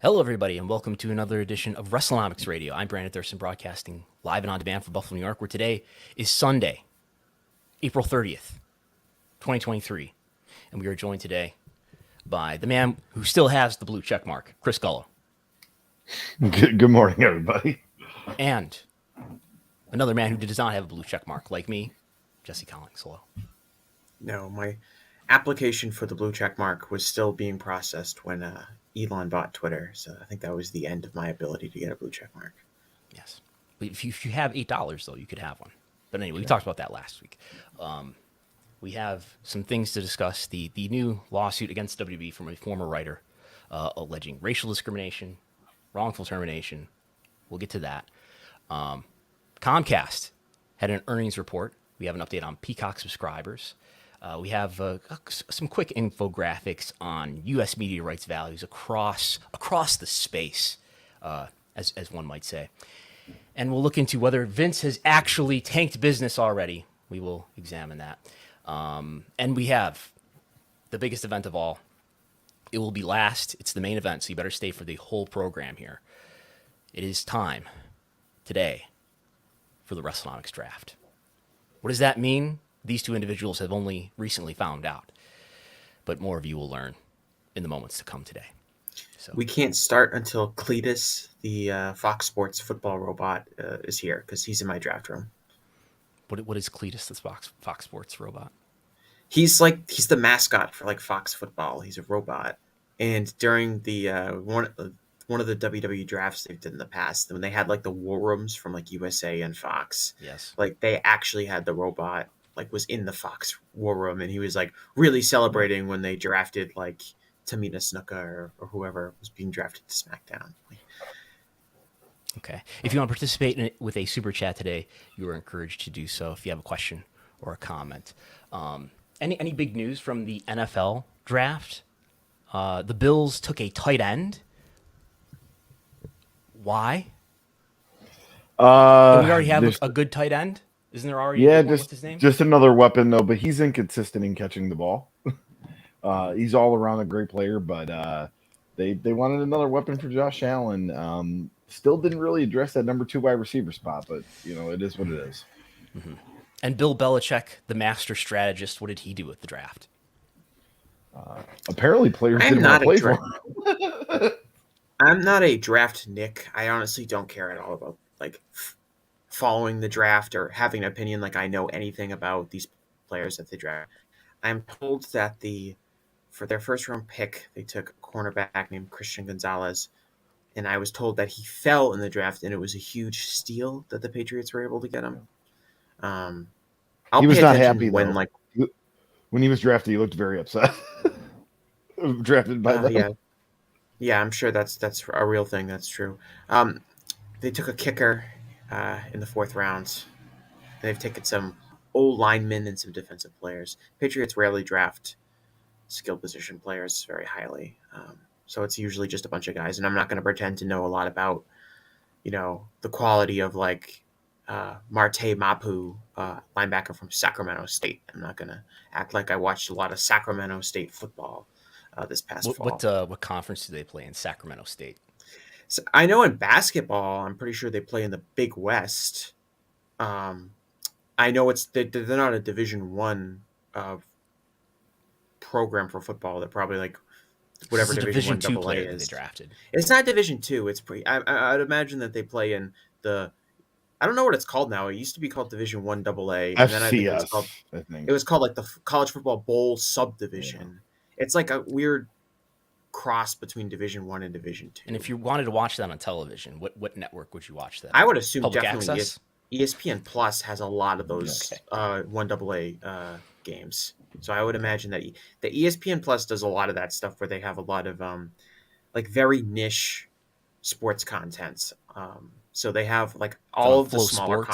Hello, everybody, and welcome to another edition of Wrestlenomics Radio. I'm Brandon Thurston, broadcasting live and on demand from Buffalo, New York, where today is Sunday, April 30th, 2023. And we are joined today by the man who still has the blue check mark, Chris Gullo. Good morning, everybody. And another man who does not have a blue check mark, like me, Jesse Collings. Hello. No, my application for the blue check mark was still being processed when Elon bought Twitter, so I think that was the end of my ability to get a blue check mark. Yes. If you have $8, though, you could have one. But anyway, we talked about that last week. We have some things to discuss. The new lawsuit against WWE from a former writer alleging racial discrimination, wrongful termination. We'll get to that. Comcast had an earnings report. We have an update on Peacock subscribers. We have some quick infographics on U.S. media rights values across the space, as one might say. And we'll look into whether Vince has actually tanked business already. We will examine that. And we have the biggest event of all. It will be last. It's the main event, so you better stay for the whole program here. It is time today for the Wrestlenomics Draft. What does that mean? These two individuals have only recently found out, but more of you will learn in the moments to come today. So we can't start until Cletus, the Fox Sports football robot, is here because he's in my draft room. What is Cletus, this Fox Sports robot? He's the mascot for like Fox football. He's a robot, and during the one of the WWE drafts they've did in the past, when they had like the war rooms from like USA and Fox, yes, like they actually had the robot. Like was in the Fox war room, and he was like really celebrating when they drafted like Tamina Snuka or whoever was being drafted to SmackDown. Okay. If you want to participate with a super chat today, you are encouraged to do so. If you have a question or a comment, any big news from the NFL draft? The Bills took a tight end. Why? Do we already have a good tight end? Isn't there already? Yeah, what's his name? Just another weapon though, but he's inconsistent in catching the ball. He's all around a great player, but they wanted another weapon for Josh Allen. Still didn't really address that number 2 wide receiver spot, but it is what it is. Mm-hmm. And Bill Belichick, the master strategist, what did he do with the draft? Apparently, players didn't want to play for him. I'm not a draft Nick. I honestly don't care at all about like following the draft or having an opinion like I know anything about these players that they draft. I'm told that for their first round pick, they took a cornerback named Christian Gonzalez, and I was told that he fell in the draft, and it was a huge steal that the Patriots were able to get him. He was not happy when he was drafted. He looked very upset. Drafted by them. Yeah, I'm sure that's a real thing. That's true. They took a kicker in the 4th round. They've taken some old linemen and some defensive players. Patriots rarely draft skill position players very highly. So it's usually just a bunch of guys. And I'm not going to pretend to know a lot about, the quality of like Marte Mapu, linebacker from Sacramento State. I'm not going to act like I watched a lot of Sacramento State football this past fall. What conference do they play in Sacramento State? So I know in basketball, I'm pretty sure they play in the Big West. I know they're not a Division I program for football. They're probably like whatever Division I AA is. They drafted. It's not Division II. It's I'd imagine that they play in the. I don't know what it's called now. It used to be called Division I AA, and then I think it was called like the College Football Bowl subdivision. Yeah. It's like a weird cross between Division I and Division II. And if you wanted to watch that on television, what network would you watch that? I would assume Public definitely access? ESPN Plus has a lot of those 1AA games. So I would imagine that the ESPN Plus does a lot of that stuff where they have a lot of like very niche sports contents. So they have like all of the smaller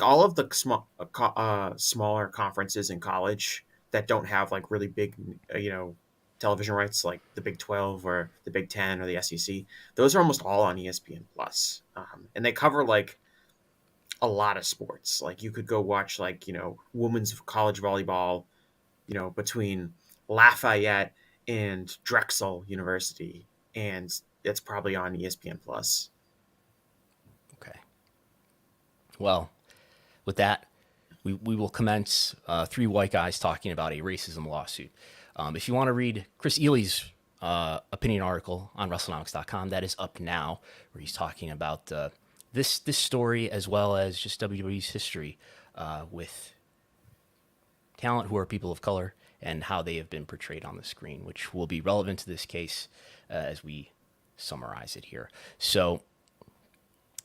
all of the smaller conferences in college that don't have like really big television rights like the Big 12 or the Big 10 or the SEC. Those are almost all on ESPN Plus. And they cover like a lot of sports. Like you could go watch like, women's college volleyball, between Lafayette and Drexel University and it's probably on ESPN Plus. Okay. Well, with that, we will commence three white guys talking about a racism lawsuit. If you want to read Chris Ely's opinion article on Wrestlenomics.com, that is up now, where he's talking about this story as well as just WWE's history with talent who are people of color and how they have been portrayed on the screen, which will be relevant to this case as we summarize it here. So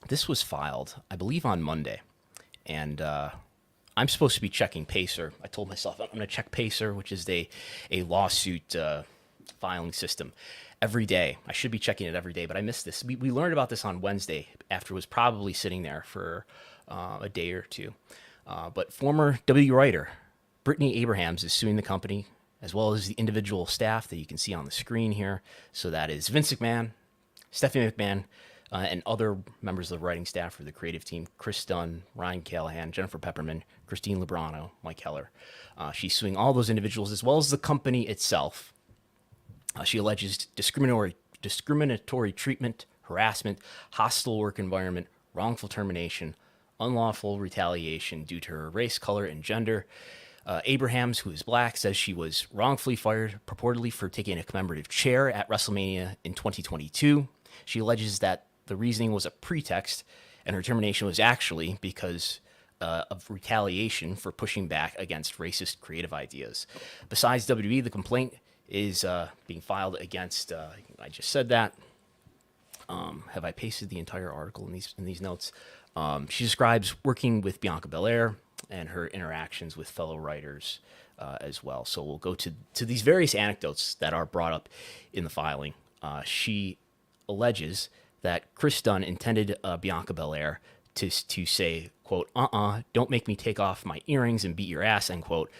this was filed, I believe, on Monday, and I'm supposed to be checking Pacer. I told myself I'm going to check Pacer, which is a lawsuit filing system, every day. I should be checking it every day, but I missed this. We learned about this on Wednesday after it was probably sitting there for a day or two. But former WWE writer Brittany Abrahams is suing the company, as well as the individual staff that you can see on the screen here. So that is Vince McMahon, Stephanie McMahon, and other members of the writing staff for the creative team: Chris Dunn, Ryan Callahan, Jennifer Pepperman, Christine Lebrano, Mike Heller. She's suing all those individuals as well as the company itself. She alleges discriminatory treatment, harassment, hostile work environment, wrongful termination, unlawful retaliation due to her race, color, and gender. Abrahams, who is black, says she was wrongfully fired, purportedly for taking a commemorative chair at WrestleMania in 2022. She alleges that the reasoning was a pretext, and her termination was actually because of retaliation for pushing back against racist creative ideas. Besides WWE, the complaint is being filed against, I just said that. Have I pasted the entire article in these notes? She describes working with Bianca Belair and her interactions with fellow writers as well. So we'll go to these various anecdotes that are brought up in the filing. She alleges that Chris Dunn intended Bianca Belair to say, quote, don't make me take off my earrings and beat your ass, end quote,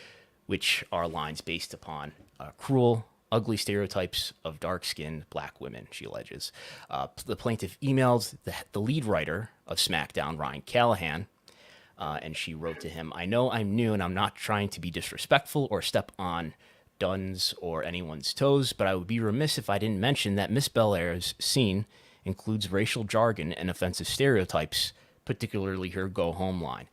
which are lines based upon cruel, ugly stereotypes of dark-skinned black women, she alleges. The plaintiff emailed the lead writer of SmackDown, Ryan Callahan, and she wrote to him, I know I'm new and I'm not trying to be disrespectful or step on Dunn's or anyone's toes, but I would be remiss if I didn't mention that Miss Belair's scene includes racial jargon and offensive stereotypes, particularly her go-home line.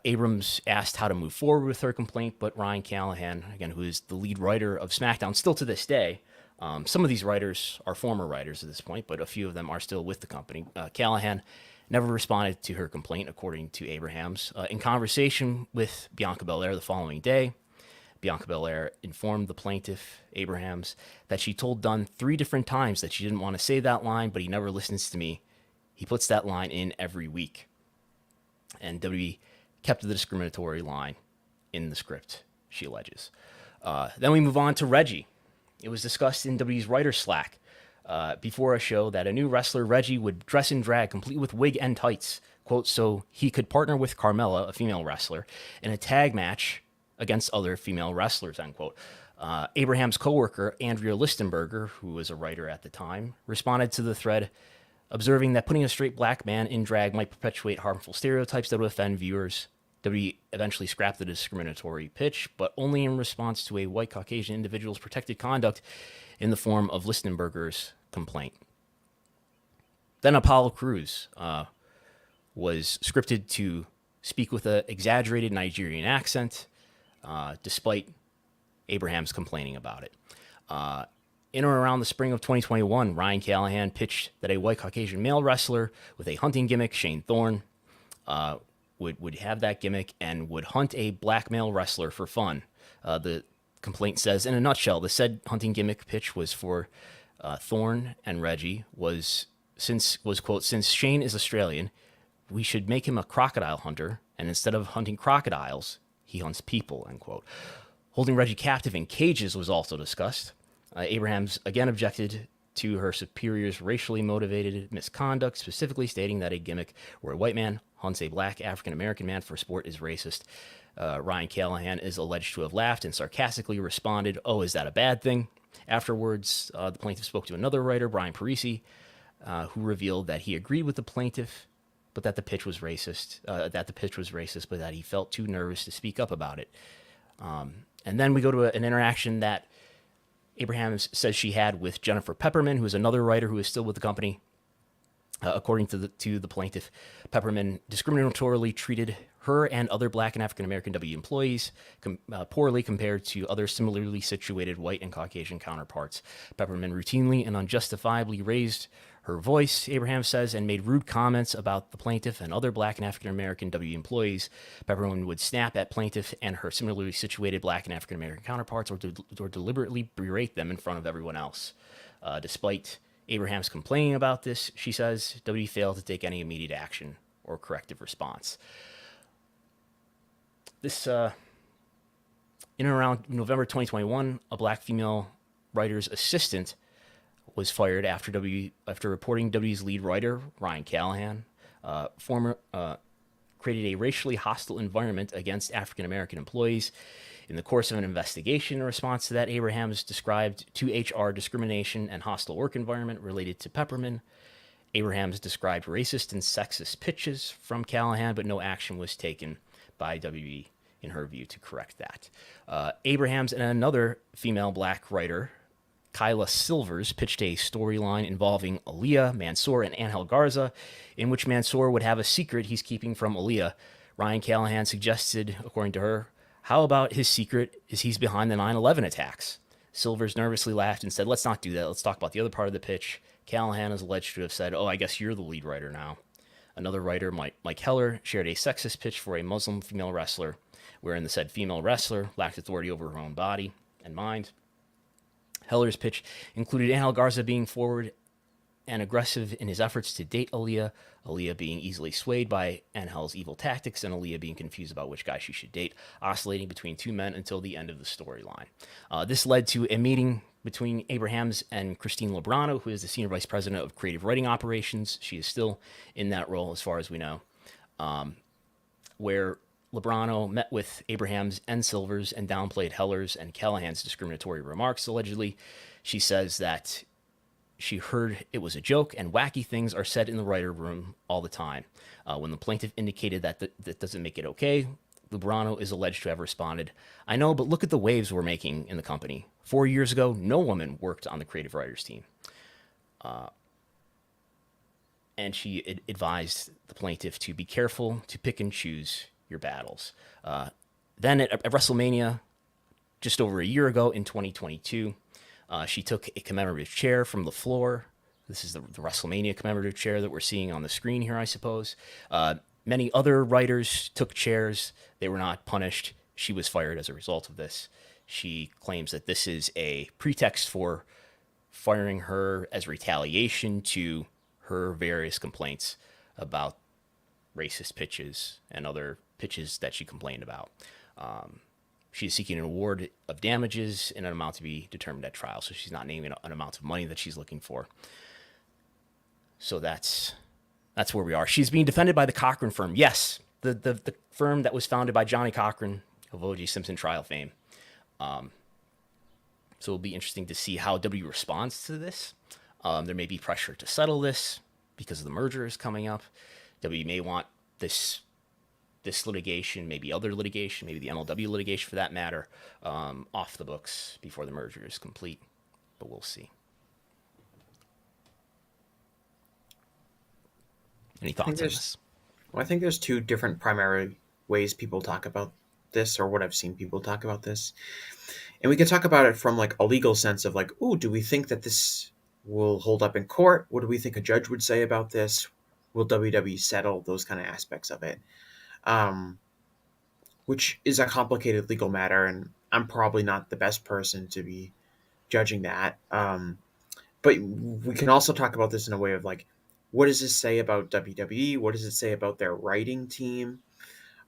Abrams asked how to move forward with her complaint, but Ryan Callahan, again, who is the lead writer of SmackDown, still to this day, some of these writers are former writers at this point, but a few of them are still with the company. Callahan never responded to her complaint, according to Abrahams. In conversation with Bianca Belair the following day, Bianca Belair informed the plaintiff, Abrahams, that she told Dunn 3 different times that she didn't want to say that line, but he never listens to me. He puts that line in every week. And WWE kept the discriminatory line in the script, she alleges. Then we move on to Reggie. It was discussed in WWE's writer's Slack before a show that a new wrestler, Reggie, would dress in drag, complete with wig and tights, quote, so he could partner with Carmella, a female wrestler, in a tag match against other female wrestlers, end quote. Abraham's coworker, Andrea Listenberger, who was a writer at the time, responded to the thread, observing that putting a straight black man in drag might perpetuate harmful stereotypes that would offend viewers. WWE eventually scrapped the discriminatory pitch, but only in response to a white Caucasian individual's protected conduct in the form of Listenberger's complaint. Then Apollo Crews was scripted to speak with an exaggerated Nigerian accent, despite Abrahams complaining about it. In or around the spring of 2021, Ryan Callahan pitched that a white Caucasian male wrestler with a hunting gimmick, Shane Thorne, would have that gimmick and would hunt a black male wrestler for fun. The complaint says, in a nutshell, the said hunting gimmick pitch was for Thorne and Reggie quote, since Shane is Australian, we should make him a crocodile hunter, and instead of hunting crocodiles, he hunts people, end quote. Holding Reggie captive in cages was also discussed. Abrahams again objected to her superior's racially motivated misconduct, specifically stating that a gimmick where a white man hunts a black African-American man for sport is racist. Ryan Callahan is alleged to have laughed and sarcastically responded, oh, is that a bad thing? Afterwards, the plaintiff spoke to another writer, Brian Parisi, who revealed that he agreed with the plaintiff, but that the pitch was racist, but that he felt too nervous to speak up about it. And then we go to an interaction that Abrahams says she had with Jennifer Pepperman, who is another writer who is still with the company. According to the plaintiff, Pepperman discriminatorily treated her and other Black and African American W employees poorly compared to other similarly situated white and Caucasian counterparts. Pepperman routinely and unjustifiably raised her voice, Abraham says, and made rude comments about the plaintiff and other Black and African American W employees. Pepperman would snap at plaintiff and her similarly situated Black and African American counterparts or deliberately berate them in front of everyone else. Despite Abraham's complaining about this, she says, W failed to take any immediate action or corrective response. This, in and around November 2021, a Black female writer's assistant was fired after reporting W's lead writer, Ryan Callahan, created a racially hostile environment against African American employees. In the course of an investigation in response to that, Abrahams described to HR discrimination and hostile work environment related to Pepperman. Abrahams described racist and sexist pitches from Callahan, but no action was taken by WE, in her view, to correct that. Abrahams and another female Black writer, Kyla Silvers, pitched a storyline involving Aaliyah, Mansoor, and Angel Garza, in which Mansoor would have a secret he's keeping from Aaliyah. Ryan Callahan suggested, according to her, how about his secret is he's behind the 9/11 attacks? Silvers nervously laughed and said, let's not do that. Let's talk about the other part of the pitch. Callahan is alleged to have said, oh, I guess you're the lead writer now. Another writer, Mike Heller, shared a sexist pitch for a Muslim female wrestler, wherein the said female wrestler lacked authority over her own body and mind. Heller's pitch included Angel Garza being forward and aggressive in his efforts to date Aaliyah, Aaliyah being easily swayed by Angel's evil tactics, and Aaliyah being confused about which guy she should date, oscillating between two men until the end of the storyline. This led to a meeting between Abrahams and Christine Lobrano, who is the Senior Vice President of Creative Writing Operations. She is still in that role as far as we know, where Lobrano met with Abrahams and Silvers and downplayed Heller's and Callahan's discriminatory remarks, allegedly. She says that she heard it was a joke and wacky things are said in the writer room all the time. When the plaintiff indicated that that doesn't make it okay, Lobrano is alleged to have responded, I know, but look at the waves we're making in the company. 4 years ago, no woman worked on the creative writers team. And she advised the plaintiff to be careful to pick and choose your battles. Then at Wrestlemania, just over a year ago in 2022, she took a commemorative chair from the floor. This is the Wrestlemania commemorative chair that we're seeing on the screen here, I suppose. Many other writers took chairs. They were not punished. She was fired as a result of this. She claims that this is a pretext for firing her as retaliation to her various complaints about racist pitches and other pitches that she complained about. She is seeking an award of damages in an amount to be determined at trial, so she's not naming an amount of money that she's looking for. So that's where we are. She's being defended by the Cochran firm. Yes, the firm that was founded by Johnny Cochran of O.J. Simpson trial fame. So it'll be interesting to see how W responds to this. There may be pressure to settle this because the merger is coming up. W may want this litigation, maybe other litigation, maybe the MLW litigation for that matter, off the books before the merger is complete. But we'll see. Any thoughts on this? Well, I think there's two different primary ways people talk about this, or what I've seen people talk about this. And we could talk about it from like a legal sense of like, ooh, do we think that this will hold up in court? What do we think a judge would say about this? Will WWE settle? Those kind of aspects of it. Which is a complicated legal matter, and I'm probably not the best person to be judging that. But we can also talk about this in a way of like, what does this say about WWE? What does it say about their writing team?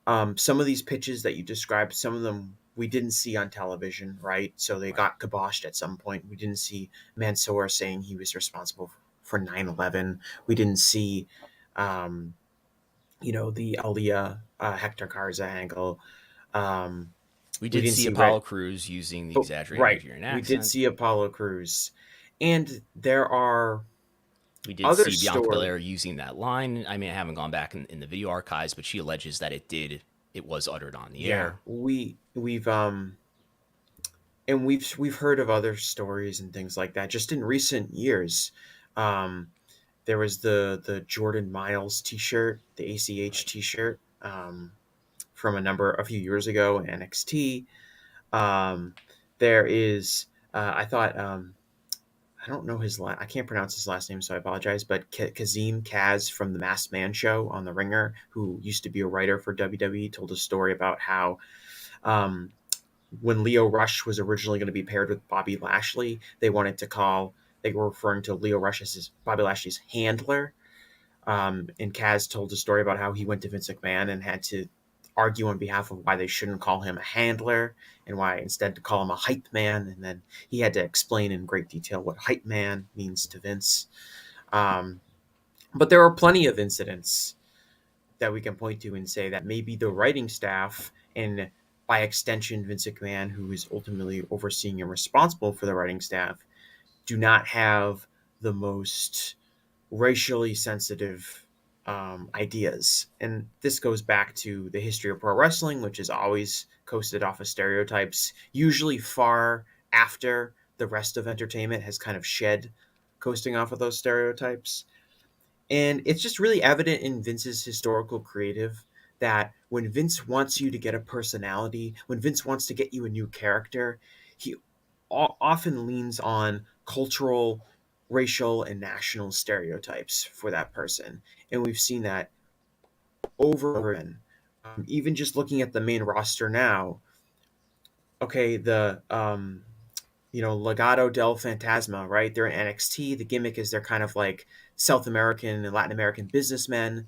Some of these pitches that you described, some of them we didn't see on television, right? So they got kiboshed at some point. We didn't see Mansoor saying he was responsible for 9/11. We didn't see, the Aaliyah, Hector Garza angle. We didn't see Apollo Crews using the exaggerated Nigerian accent. We did see Apollo Crews. And there are We did see Bianca Belair using that line. I mean, I haven't gone back in the video archives, but she alleges that it was uttered on the air. We've and we've heard of other stories and things like that. Just in recent years, there was the Jordan Miles T-shirt, the ACH T-shirt, from a few years ago in NXT. There is, I thought, I don't know I can't pronounce his last name, so I apologize. But Kazim Kaz from the Masked Man show on The Ringer, who used to be a writer for WWE, told a story about how, when Leo Rush was originally going to be paired with Bobby Lashley, they were referring to Leo Rush as Bobby Lashley's handler. And Kaz told a story about how he went to Vince McMahon and had to argue on behalf of why they shouldn't call him a handler and why instead to call him a hype man. And then he had to explain in great detail what hype man means to Vince. But there are plenty of incidents that we can point to and say that maybe the writing staff, and by extension Vince McMahon, who is ultimately overseeing and responsible for the writing staff, do not have the most racially sensitive ideas. And this goes back to the history of pro wrestling, which is always coasted off of stereotypes, usually far after the rest of entertainment has kind of shed coasting off of those stereotypes. And it's just really evident in Vince's historical creative that when Vince wants you to get a personality, when Vince wants to get you a new character, he often leans on cultural, racial, and national stereotypes for that person. And we've seen that over and over again. Even just looking at the main roster now, okay, the Legado del Fantasma, right? They're in NXT. The gimmick is they're kind of like South American and Latin American businessmen.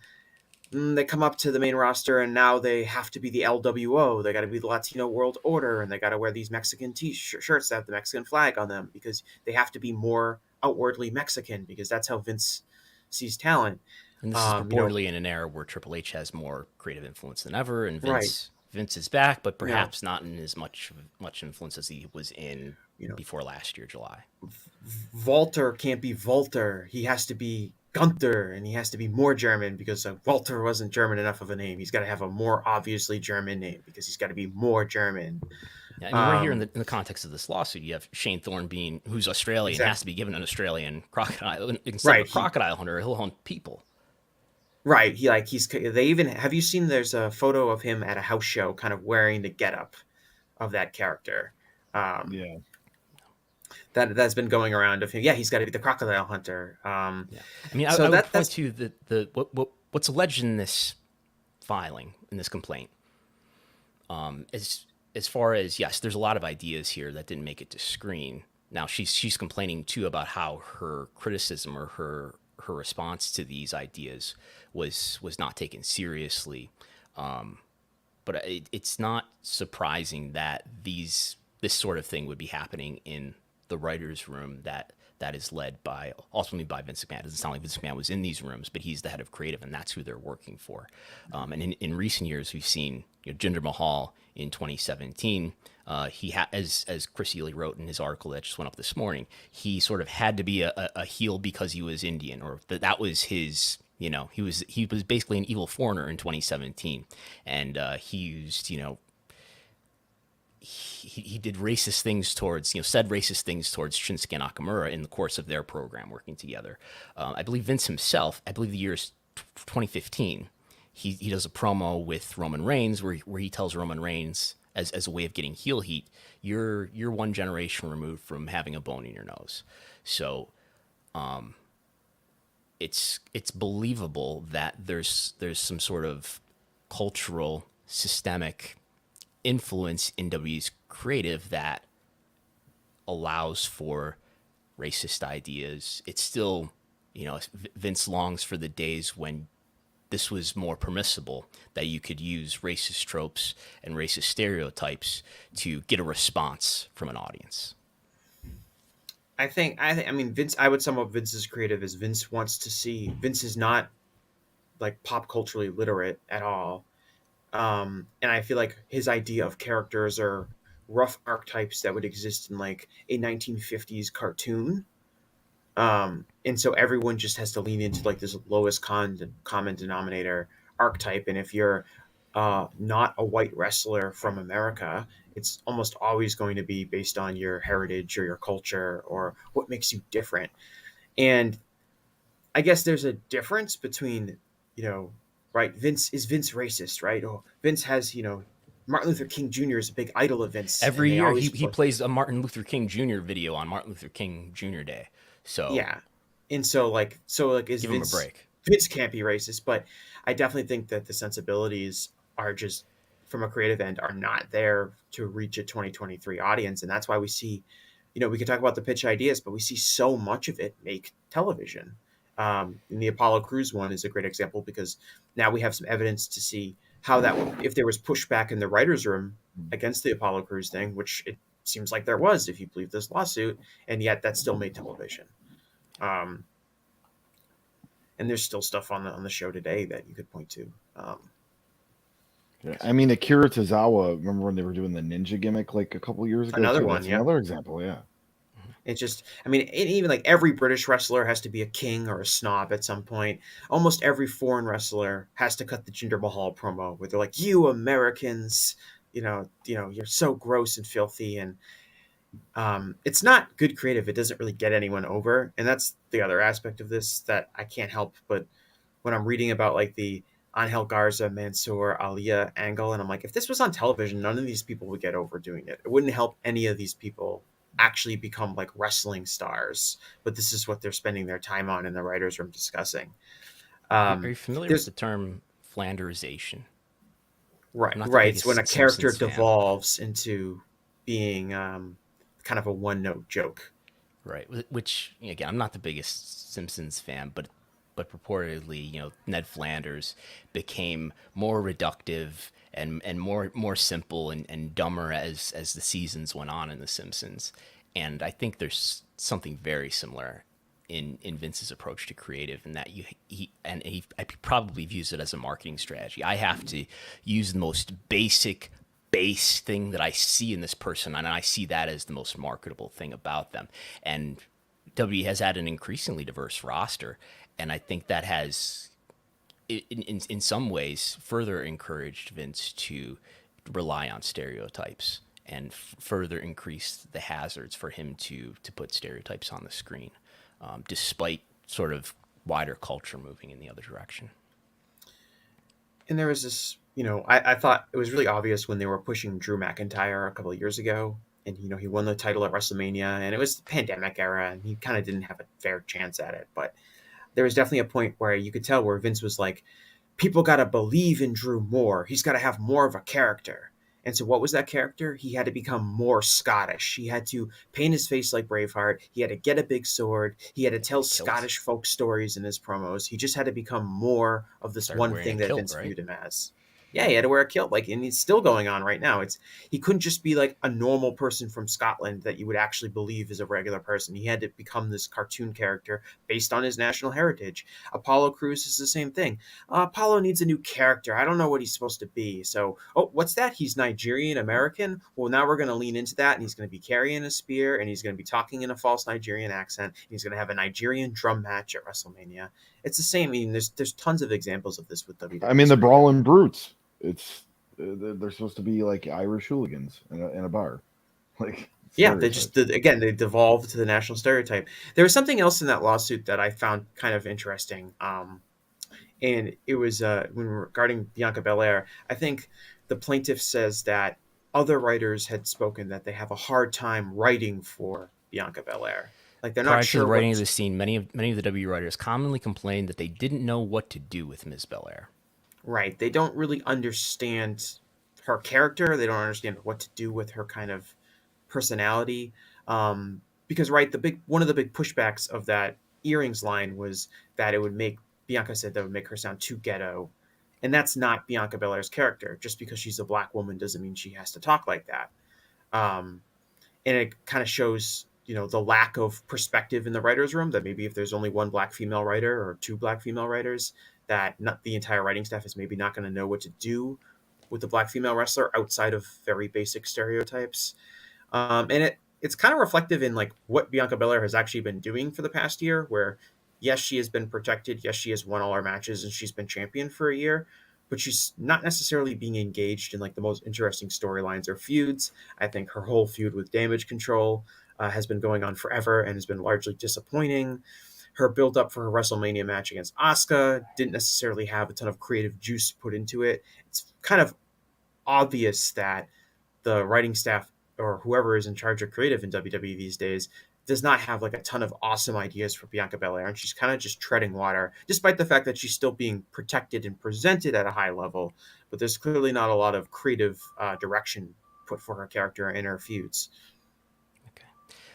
They come up to the main roster, and now they have to be the LWO. They got to be the Latino World Order, and they got to wear these Mexican shirts that have the Mexican flag on them because they have to be more outwardly Mexican because that's how Vince sees talent. And this is purportedly in an era where Triple H has more creative influence than ever, and Vince is back, but perhaps not in as much influence as he was in before last year, July. Walter can't be Walter. He has to be Gunther, and he has to be more German because Walter wasn't German enough of a name. He's got to have a more obviously German name because he's got to be more German. Yeah, I mean, right here in the context of this lawsuit, you have Shane Thorne who's Australian, has to be given an Australian crocodile instead of a crocodile hunter. He'll hunt people. Right. Have you seen, there's a photo of him at a house show kind of wearing the getup of that character. Yeah. That's been going around of him. Yeah, he's got to be the crocodile hunter. I mean, I would point to what's alleged in this filing, in this complaint. As far as, yes, there's a lot of ideas here that didn't make it to screen. Now she's complaining too about how her criticism or her response to these ideas was not taken seriously. But it's not surprising that this sort of thing would be happening in the writer's room that is led ultimately by Vince McMahon. It doesn't sound like Vince McMahon was in these rooms, but he's the head of creative, and that's who they're working for. And in recent years, we've seen Jinder Mahal in 2017. He as Chris Ely wrote in his article that just went up this morning, he sort of had to be a heel because he was Indian, or that was his. He was basically an evil foreigner in 2017, and he used he did racist things towards, said racist things towards Shinsuke Nakamura in the course of their program working together. I believe Vince himself, the year is 2015, he does a promo with Roman Reigns where he tells Roman Reigns as a way of getting heel heat, you're one generation removed from having a bone in your nose. So it's believable that there's some sort of cultural systemic influence in WWE's creative that allows for racist ideas. It's still, Vince longs for the days when this was more permissible, that you could use racist tropes and racist stereotypes to get a response from an audience. I mean, Vince, I would sum up Vince's creative as Vince is not like pop culturally literate at all. And I feel like his idea of characters are rough archetypes that would exist in like a 1950s cartoon. And so everyone just has to lean into like this lowest common denominator archetype. And if you're not a white wrestler from America, it's almost always going to be based on your heritage or your culture or what makes you different. And I guess there's a difference between, right? Is Vince racist, right? Oh, Vince has, Martin Luther King Jr. is a big idol of Vince, and Every they year always he plays a Martin Luther King Jr. video on Martin Luther King Jr. Day. So yeah. And so is give him a break. Vince can't be racist, but I definitely think that the sensibilities are just from a creative end are not there to reach a 2023 audience. And that's why we see, we could talk about the pitch ideas, but we see so much of it make television. And the Apollo Crews one is a great example because now we have some evidence to see how if there was pushback in the writers' room against the Apollo Crews thing, which it seems like there was, if you believe this lawsuit, and yet that still made television. Um, and there's still stuff on the show today that you could point to. Yeah, I mean, Akira Tozawa, remember when they were doing the ninja gimmick like a couple years ago? Another too? one, That's yeah. another example, yeah. It's just, I mean, even like every British wrestler has to be a king or a snob at some point. Almost every foreign wrestler has to cut the Jinder Mahal promo where they're like, "You Americans, you're so gross and filthy," and it's not good creative. It doesn't really get anyone over, and that's the other aspect of this that I can't help but when I'm reading about like the Angel Garza, Mansoor, Aliyah angle, and I'm like, if this was on television, none of these people would get over doing it. It wouldn't help any of these people actually become like wrestling stars, but this is what they're spending their time on in the writers' room discussing. Are you familiar with the term Flanderization? Right. It's when a character Simpsons fan. devolves into being kind of a one-note joke. Right. Which, again, I'm not the biggest Simpsons fan, but purportedly, Ned Flanders became more reductive and more simple and dumber as the seasons went on in The Simpsons. And I think there's something very similar in Vince's approach to creative, in that he probably views it as a marketing strategy. I have to use the most base thing that I see in this person, and I see that as the most marketable thing about them. And WWE has had an increasingly diverse roster, and I think that has, in some ways, further encouraged Vince to rely on stereotypes and further increase the hazards for him to put stereotypes on the screen, despite sort of wider culture moving in the other direction. And there was this, I thought it was really obvious when they were pushing Drew McIntyre a couple of years ago. And, he won the title at WrestleMania, and it was the pandemic era, and he kind of didn't have a fair chance at it. But there was definitely a point where you could tell where Vince was like, people got to believe in Drew more. He's got to have more of a character. And so what was that character? He had to become more Scottish. He had to paint his face like Braveheart. He had to get a big sword. He had to tell Scottish folk stories in his promos. He just had to become more of this one thing that Vince viewed him as. Yeah, he had to wear a kilt, and it's still going on right now. He couldn't just be like a normal person from Scotland that you would actually believe is a regular person. He had to become this cartoon character based on his national heritage. Apollo Crews is the same thing. Apollo needs a new character. I don't know what he's supposed to be. So, what's that? He's Nigerian American? Well, now we're going to lean into that, and he's going to be carrying a spear, and he's going to be talking in a false Nigerian accent. He's going to have a Nigerian drum match at WrestleMania. It's the same. I mean, there's tons of examples of this with WWE. I mean, the Brawling Brutes. They're supposed to be like Irish hooligans in a bar. Yeah, they just they devolved to the national stereotype. There was something else in that lawsuit that I found kind of interesting, and it was regarding Bianca Belair. I think the plaintiff says that other writers had spoken that they have a hard time writing for Bianca Belair. Like they're not sure. Prior to the writing of the scene, many of the W writers commonly complained that they didn't know what to do with Ms. Belair. Right. They don't really understand her character. They don't understand what to do with her kind of personality. Because one of the big pushbacks of that earrings line was that Bianca said that would make her sound too ghetto. And that's not Bianca Belair's character. Just because she's a black woman doesn't mean she has to talk like that. And it kind of shows, the lack of perspective in the writer's room, that maybe if there's only one black female writer or two black female writers, that not the entire writing staff is maybe not going to know what to do with the black female wrestler outside of very basic stereotypes. And it's kind of reflective in like what Bianca Belair has actually been doing for the past year, where yes, she has been protected. Yes, she has won all her matches and she's been champion for a year, but she's not necessarily being engaged in like the most interesting storylines or feuds. I think her whole feud with Damage Control has been going on forever and has been largely disappointing. Her build up for her WrestleMania match against Asuka didn't necessarily have a ton of creative juice put into it. It's kind of obvious that the writing staff or whoever is in charge of creative in WWE these days does not have like a ton of awesome ideas for Bianca Belair, and she's kind of just treading water, despite the fact that she's still being protected and presented at a high level. But there's clearly not a lot of creative direction put for her character in her feuds. Okay.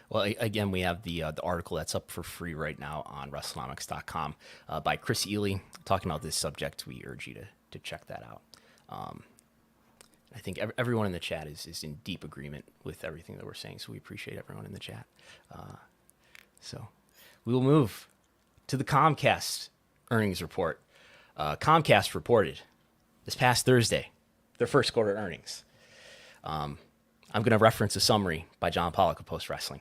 Well, again, we have the article that's up for free right now on Wrestlenomics.com by Chris Ely talking about this subject. We urge you to check that out. I think everyone in the chat is in deep agreement with everything that we're saying, so we appreciate everyone in the chat. So we will move to the Comcast earnings report. Comcast reported this past Thursday their first quarter earnings. I'm going to reference a summary by John Pollock of Post Wrestling.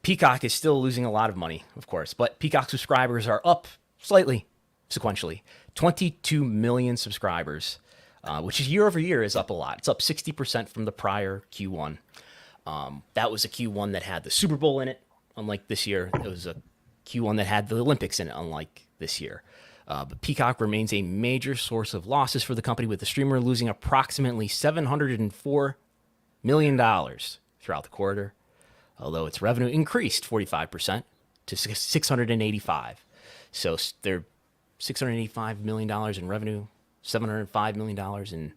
Peacock is still losing a lot of money, of course, but Peacock subscribers are up slightly sequentially. 22 million subscribers. Which is year over year is up a lot. It's up 60% from the prior Q1. That was a Q1 that had the Super Bowl in it, unlike this year. It was a Q1 that had the Olympics in it, unlike this year. But Peacock remains a major source of losses for the company, with the streamer losing approximately $704 million throughout the quarter, although its revenue increased 45% to $685. So they're $685 million in revenue, $705 million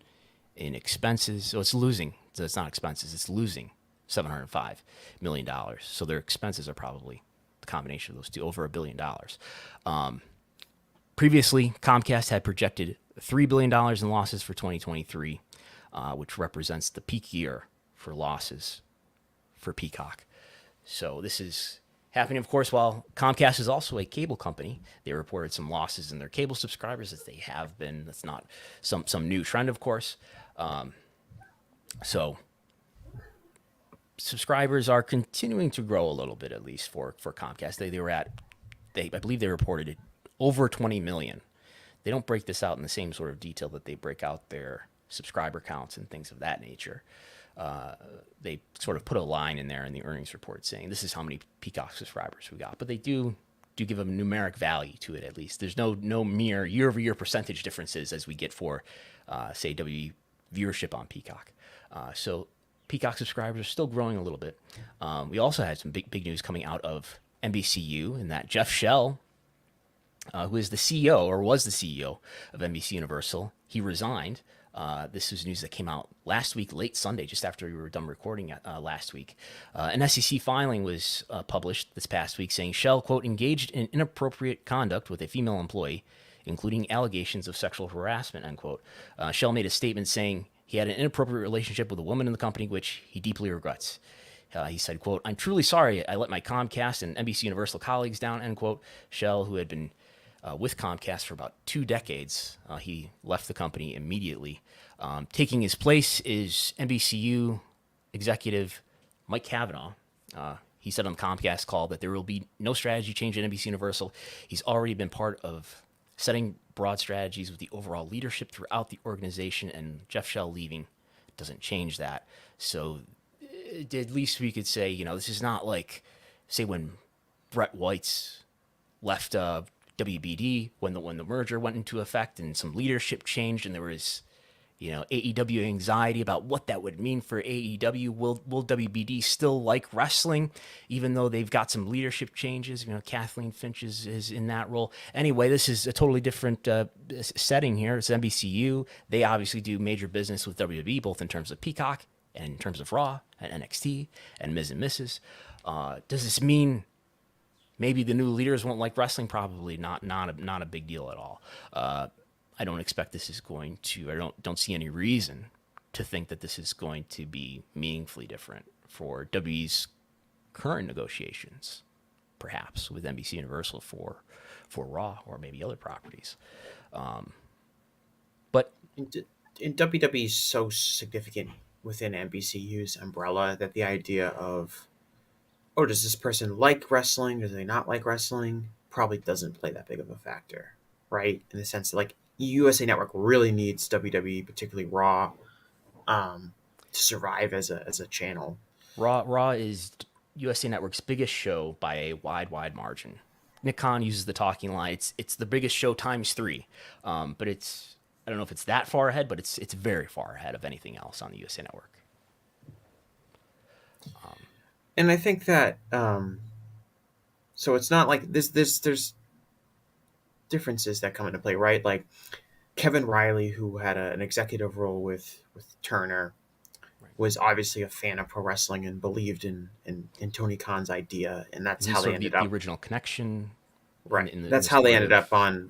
in expenses. So it's losing. So it's not expenses. It's losing $705 million. So their expenses are probably the combination of those two, over $1 billion. Previously, Comcast had projected $3 billion in losses for 2023, which represents the peak year for losses for Peacock. So this is happening, of course, while Comcast is also a cable company. They reported some losses in their cable subscribers, as they have been. That's not some new trend, of course. So subscribers are continuing to grow a little bit, at least for Comcast. They were at, I believe they reported over 20 million. They don't break this out in the same sort of detail that they break out their subscriber counts and things of that nature. They sort of put a line in there in the earnings report saying this is how many Peacock subscribers we got, but they do give a numeric value to it. At least there's no mere year-over-year percentage differences as we get for, say, WWE viewership on Peacock. So Peacock subscribers are still growing a little bit. We also had some big news coming out of NBCU, in that Jeff Shell, who is the CEO, or was the CEO of NBC Universal, he resigned. This was news that came out last week, late Sunday, just after we were done recording last week. An SEC filing was published this past week saying Shell, quote, engaged in inappropriate conduct with a female employee, including allegations of sexual harassment, end quote. Shell made a statement saying he had an inappropriate relationship with a woman in the company, which he deeply regrets. He said, quote, I'm truly sorry I let my Comcast and NBC Universal colleagues down, end quote. Shell, who had been with Comcast for about 2 decades. He left the company immediately. Taking his place is NBCU executive Mike Cavanaugh. He said on the Comcast call that there will be no strategy change at NBC Universal. He's already been part of setting broad strategies with the overall leadership throughout the organization, and Jeff Shell leaving doesn't change that. So at least we could say, this is not like, say, when Brett White's left WBD, when the merger went into effect and some leadership changed, and there was, AEW anxiety about what that would mean for AEW. Will WBD still like wrestling, even though they've got some leadership changes? Kathleen Finch is in that role. Anyway, this is a totally different setting here. It's NBCU. They obviously do major business with WWE, both in terms of Peacock and in terms of Raw and NXT and Ms. and Mrs. Does this mean maybe the new leaders won't like wrestling? Probably not a big deal at all. I don't expect this is going to, I don't see any reason to think that this is going to be meaningfully different for WWE's current negotiations, perhaps with NBC Universal for Raw or maybe other properties. But in WWE is so significant within NBCU's umbrella that the idea of, oh, does this person like wrestling? Do they not like wrestling? Probably doesn't play that big of a factor, right? In the sense that, like, USA Network really needs WWE, particularly Raw, to survive as a channel. Raw is USA Network's biggest show by a wide margin. Nick Khan uses the talking line. It's the biggest show times 3, but it's I don't know if it's that far ahead, but it's very far ahead of anything else on the USA Network. And I think that so it's not like there's differences that come into play, right? Like Kevin Riley, who had an executive role with Turner, was obviously a fan of pro wrestling and believed in Tony Khan's idea, and that's how they ended up the original connection. Right. That's how they ended up on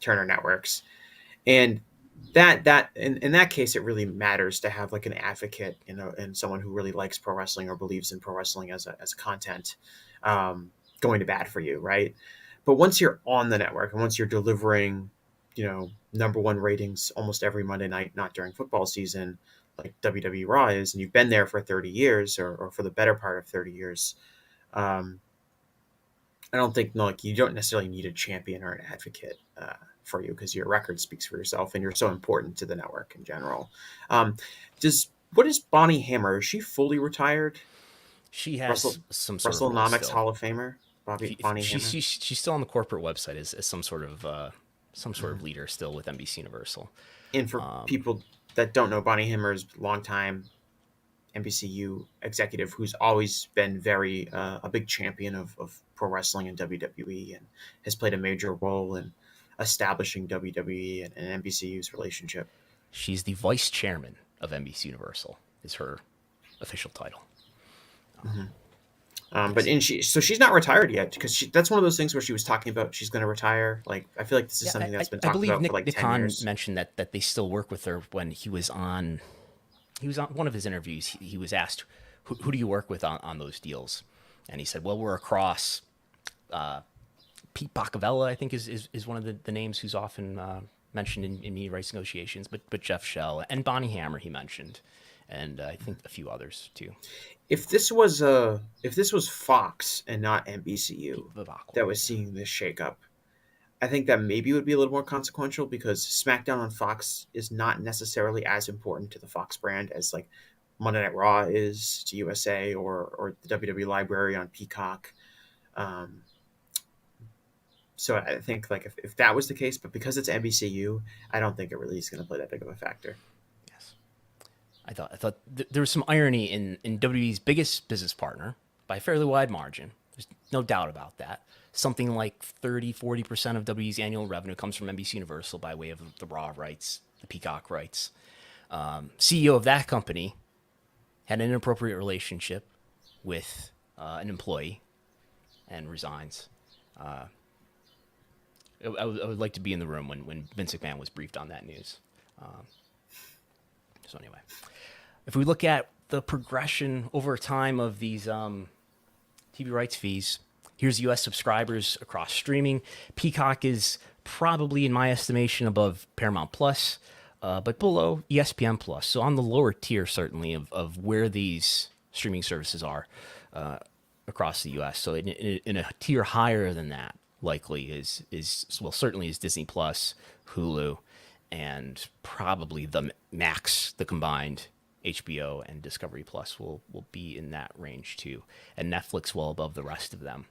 Turner Networks, and that in that case, it really matters to have like an advocate, and someone who really likes pro wrestling or believes in pro wrestling as a content, going to bat for you, right? But once you're on the network and once you're delivering, #1 ratings almost every Monday night, not during football season, like WWE Raw is, and you've been there for 30 years or for the better part of 30 years, I don't think you don't necessarily need a champion or an advocate for you, because your record speaks for yourself and you're so important to the network in general. What is Bonnie Hammer? Is she fully retired? She has some sort of Wrestlenomics Hall of Famer. Bonnie Hammer. She's still on the corporate website as some sort of leader still with NBC Universal. And for people that don't know, Bonnie Hammer is longtime NBCU executive who's always been very a big champion of pro wrestling and WWE, and has played a major role in establishing WWE and NBCU's relationship. She's the vice chairman of NBC Universal is her official title. She's not retired yet, because that's one of those things where she was talking about she's going to retire. Like, I feel like this is something that's been talked about for like 10 years. Nick mentioned that they still work with her. When he was on one of his interviews, he was asked, who do you work with on those deals? And he said, well, we're across Pete Bacavella, I think is one of the names who's often mentioned in media rights negotiations, but Jeff Shell and Bonnie Hammer he mentioned, and I think a few others too. If this was Fox and not NBCU that was seeing this shakeup, I think that maybe it would be a little more consequential, because SmackDown on Fox is not necessarily as important to the Fox brand as like Monday Night Raw is to USA or the WWE library on Peacock. So I think like if that was the case, but because it's NBCU, I don't think it really is going to play that big of a factor. Yes, I thought there was some irony in WWE's biggest business partner by a fairly wide margin. There's no doubt about that. Something like 30-40% of WWE's annual revenue comes from NBC Universal by way of the Raw rights, the Peacock rights. CEO of that company had an inappropriate relationship with an employee and resigns. I would like to be in the room when Vince McMahon was briefed on that news. So anyway, if we look at the progression over time of these TV rights fees, here's U.S. subscribers across streaming. Peacock is probably, in my estimation, above Paramount Plus, but below ESPN Plus. So on the lower tier, certainly, of where these streaming services are across the U.S. So in a tier higher than that, likely is certainly is Disney Plus, Hulu, and probably the Max, the combined HBO and Discovery Plus will be in that range too, and Netflix well above the rest of them.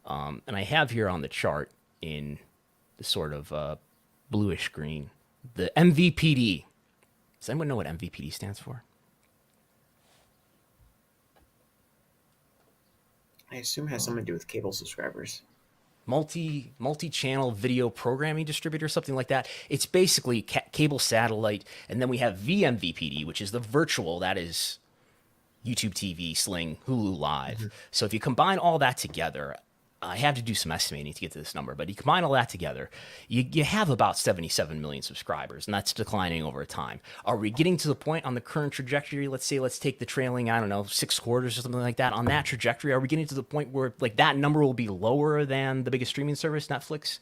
And I have here on the chart in the sort of bluish green the MVPD. Does anyone know what MVPD stands for? I assume it has something to do with cable subscribers. Multi-channel video programming distributor, something like that. It's basically cable satellite, and then we have vMVPD, which is the virtual, that is YouTube TV, Sling, Hulu Live. Mm-hmm. So if you combine all that together, I have to do some estimating to get to this number, but you combine all that together, you have about 77 million subscribers, and that's declining over time. Are we getting to the point on the current trajectory? Let's take the trailing, 6 quarters or something like that. On that trajectory, are we getting to the point where like that number will be lower than the biggest streaming service, Netflix?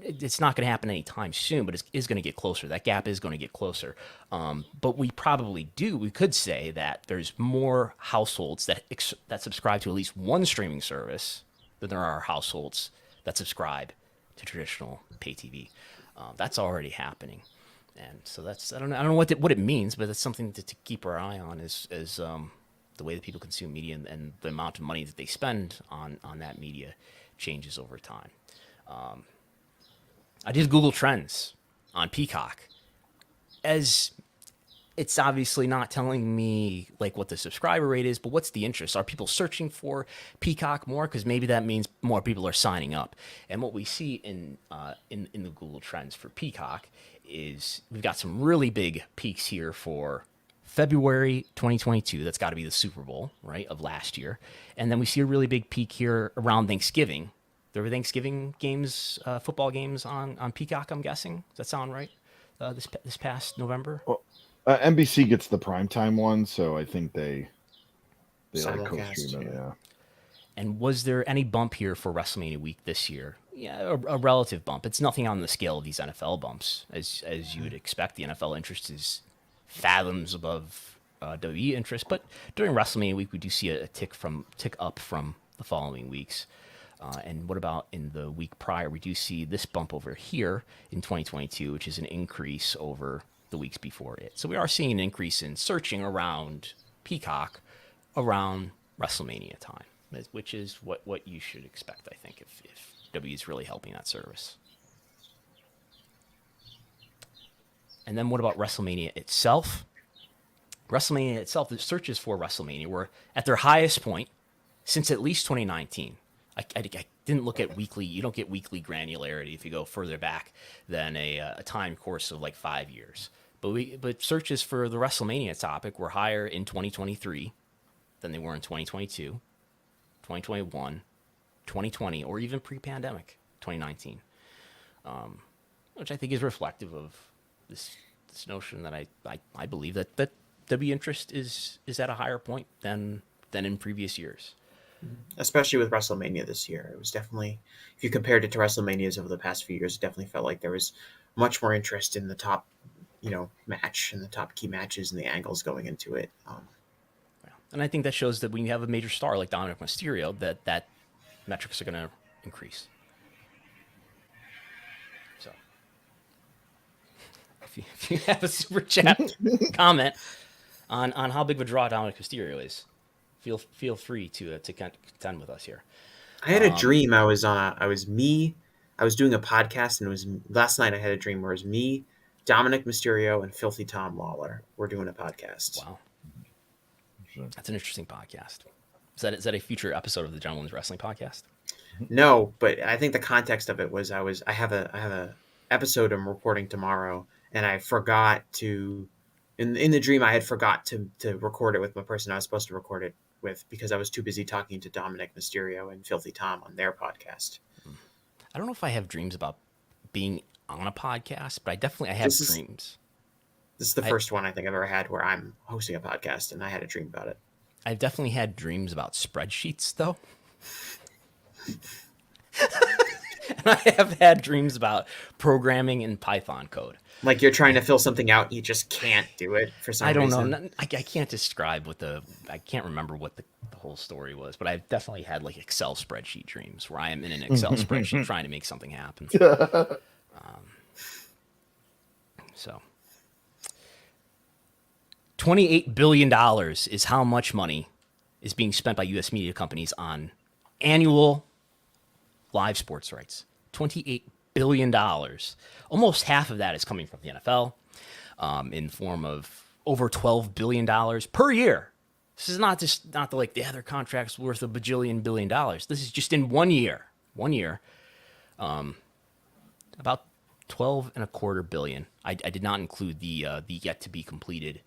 It's not going to happen anytime soon, but it is going to get closer. That gap is going to get closer. But we could say that there's more households that subscribe to at least one streaming service than there are households that subscribe to traditional pay TV. That's already happening, and so that's I don't know what it means, but it's something to keep our eye on is the way that people consume media and the amount of money that they spend on that media changes over time. I did Google Trends on Peacock, as it's obviously not telling me like what the subscriber rate is, but what's the interest? Are people searching for Peacock more? Because maybe that means more people are signing up. And what we see in the Google Trends for Peacock is we've got some really big peaks here for February 2022. That's got to be the Super Bowl, right, of last year. And then we see a really big peak here around Thanksgiving. There were Thanksgiving games, football games on Peacock, I'm guessing. Does that sound right? This past November? Well, NBC gets the primetime one, so I think they like Simulcast, co-stream it. Yeah. And was there any bump here for WrestleMania week this year? Yeah, a relative bump. It's nothing on the scale of these NFL bumps, as you would expect. The NFL interest is fathoms above WWE interest, but during WrestleMania week, we do see a tick up from the following weeks. And what about in the week prior? We do see this bump over here in 2022, which is an increase over the weeks before it. So we are seeing an increase in searching around Peacock around WrestleMania time, which is what you should expect, I think, if W is really helping that service. And then what about WrestleMania itself? WrestleMania itself, the searches for WrestleMania were at their highest point since at least 2019. I didn't look at weekly. You don't get weekly granularity if you go further back than a time course of like 5 years. But searches for the WrestleMania topic were higher in 2023 than they were in 2022, 2021, 2020, or even pre-pandemic 2019, which I think is reflective of this notion that I believe that W interest is at a higher point than in previous years. Especially with WrestleMania this year. It was definitely, if you compared it to WrestleManias over the past few years, it definitely felt like there was much more interest in the top, match and the top key matches and the angles going into it. And I think that shows that when you have a major star like Dominic Mysterio, that metrics are going to increase. So, if you have a super chat comment on how big of a draw Dominic Mysterio is, feel free to contend with us here. I had a dream. I was doing a podcast, and it was last night. I had a dream where it was me, Dominic Mysterio, and Filthy Tom Lawler. We're doing a podcast. Wow, that's an interesting podcast. Is that a future episode of the Gentleman's Wrestling Podcast? No, but I think the context of it was I have a episode I'm recording tomorrow, and I forgot to. In the dream, I had forgot to record it with the person I was supposed to record it with because I was too busy talking to Dominic Mysterio and Filthy Tom on their podcast. I don't know if I have dreams about being on a podcast, but I have dreams. This is the first one I think I've ever had where I'm hosting a podcast and I had a dream about it. I've definitely had dreams about spreadsheets, though. And I have had dreams about programming in Python code. Like you're trying to fill something out, you just can't do it for some reason. I don't know. I can't describe I can't remember what the whole story was, but I've definitely had like Excel spreadsheet dreams where I am in an Excel spreadsheet trying to make something happen. So $28 billion is how much money is being spent by U.S. media companies on annual live sports rights. $28 billion. Almost half of that is coming from the NFL in the form of over $12 billion per year. This is not the other contracts worth a bajillion $billion. This is just in 1 year. 1 year. About 12.25 billion. I did not include the yet to be completed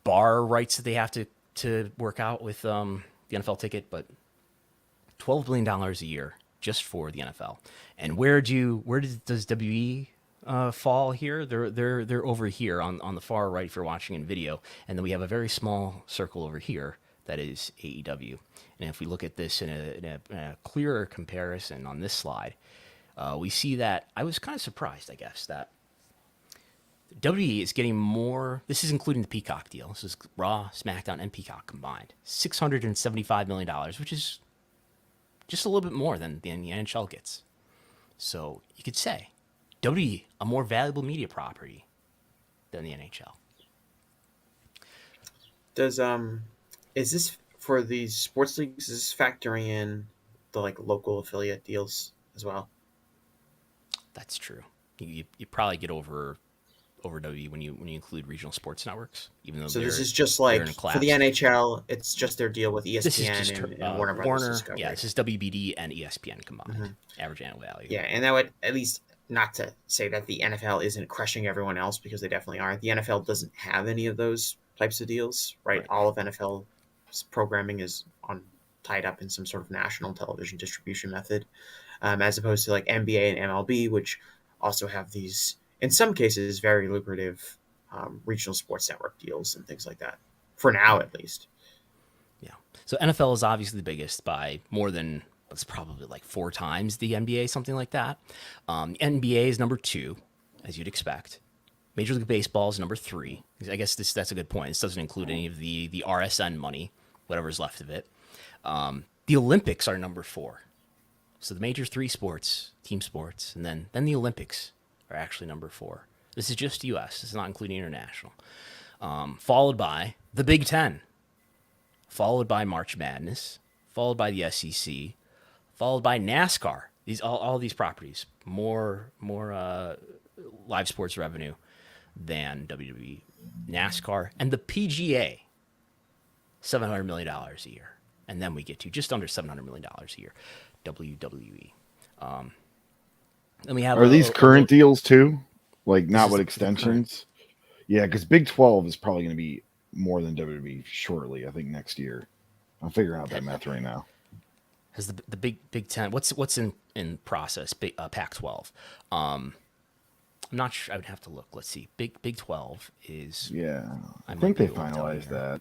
bar rights that they have to work out with the NFL ticket, but $12 billion a year just for the NFL. And where does WE fall here? They're over here on the far right if you're watching in video, and then we have a very small circle over here that is AEW. And if we look at this in a clearer comparison on this slide, we see that I was kind of surprised, I guess, that WWE is getting more. This is including the Peacock deal. This is Raw, SmackDown, and Peacock combined. $675 million, which is just a little bit more than the NHL gets. So you could say WWE a more valuable media property than the NHL. Does is this for these sports leagues? Is this factoring in the like local affiliate deals as well? That's true. You probably get over WWE when you include regional sports networks, even though So this is they're just in like a for the collapse. NHL, it's just their deal with This is ESPN just and Warner Brothers Warner. Discovery. Yeah, this is WBD and ESPN combined. Mhm. Average annual value. Yeah, and that would at least not to say that the NFL isn't crushing everyone else because they definitely aren't. The NFL doesn't have any of those types of deals, right? Right. All of NFL's programming is tied up in some sort of national television distribution method, as opposed to like NBA and MLB, which also have these, in some cases, very lucrative regional sports network deals and things like that. For now, at least. Yeah. So NFL is obviously the biggest by more than, it's probably like 4 times the NBA, something like that. NBA is number 2, as you'd expect. Major League Baseball is number 3. I guess that's a good point. This doesn't include any of the RSN money, whatever's left of it. The Olympics are number 4. So the major 3 sports, team sports, and then the Olympics are actually number 4. This is just U.S. This is not including international. Followed by the Big Ten, followed by March Madness, followed by the SEC, followed by NASCAR. These all these properties, more live sports revenue than WWE, NASCAR, and the PGA, $700 million a year. And then we get to just under $700 million a year, WWE. And we have Are these current deals too? Like not with extensions? Yeah, because Big 12 is probably going to be more than WWE shortly. I think next year. I'm figuring out that math right now. Has the Big Ten? What's in process? Pac-12. I'm not sure. I would have to look. Let's see. Big 12 is. Yeah, I might think be they able to tell finalized here. that.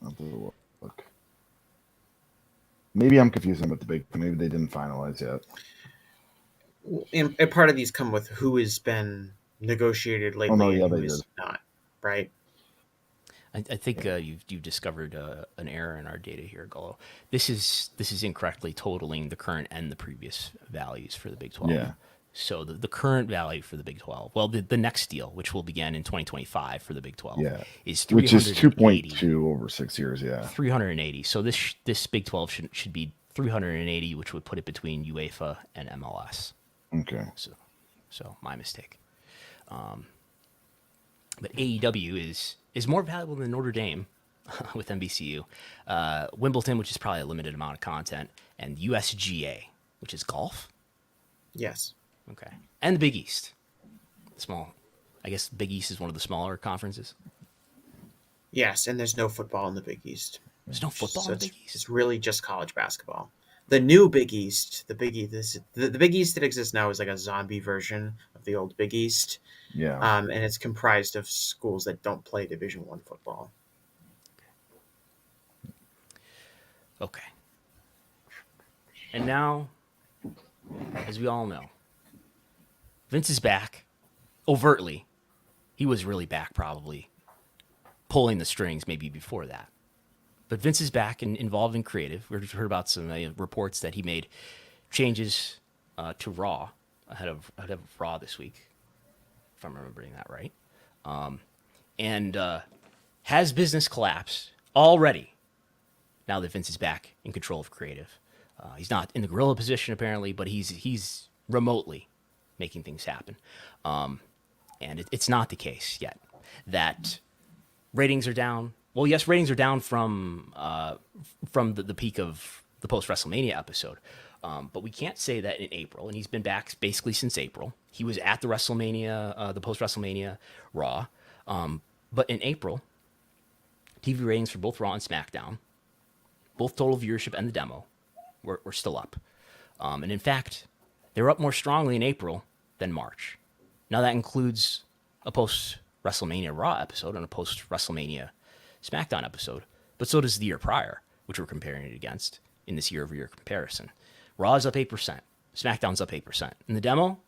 I'll have to look. Maybe I'm confusing with the Big. Maybe they didn't finalize yet. And part of these come with who has been negotiated lately Oh no, and yeah, who they is did. not, right? I think you've discovered an error in our data here, Gullo. This is incorrectly totaling the current and the previous values for the Big 12. Yeah. So the current value for the Big 12, well, the next deal, which will begin in 2025 for the Big 12, Yeah, is which is 380. 2.2 over 6 years. Yeah, 380. So this Big 12 should be 380, which would put it between UEFA and MLS. okay. So my mistake. But AEW is more valuable than Notre Dame with NBCU. Wimbledon, which is probably a limited amount of content, and USGA, which is golf. Yes. Okay. And the Big East. Small. I guess Big East is one of the smaller conferences. Yes, and there's no football in the Big East. There's no football So in the Big East. it's really just college basketball. The new Big East, the Big East, the Big East that exists now is like a zombie version of the old Big East, Yeah. and it's comprised of schools that don't play Division I football. Okay. And now, as we all know, Vince is back. Overtly. He was really back, probably pulling the strings maybe before that. But Vince is back and involved in creative. We've heard about some reports that he made changes to Raw ahead of Raw this week, if I'm remembering that right. And has business collapsed already now that Vince is back in control of creative. He's not in the gorilla position apparently, but he's remotely making things happen. And it's not the case yet that ratings are down. Well, yes, ratings are down from the peak of the post Wrestlemania episode, but we can't say that in April. And he's been back basically since April. He was at the WrestleMania, the post Wrestlemania Raw, but in April, TV ratings for both Raw and SmackDown, both total viewership and the demo, were still up. And in fact, they were up more strongly in April than March. Now that includes a post WrestleMania Raw episode and a post WrestleMania SmackDown episode, but so does the year prior, which we're comparing it against in this year-over-year comparison. Raw is up 8%, SmackDown's up 8%. In the demo,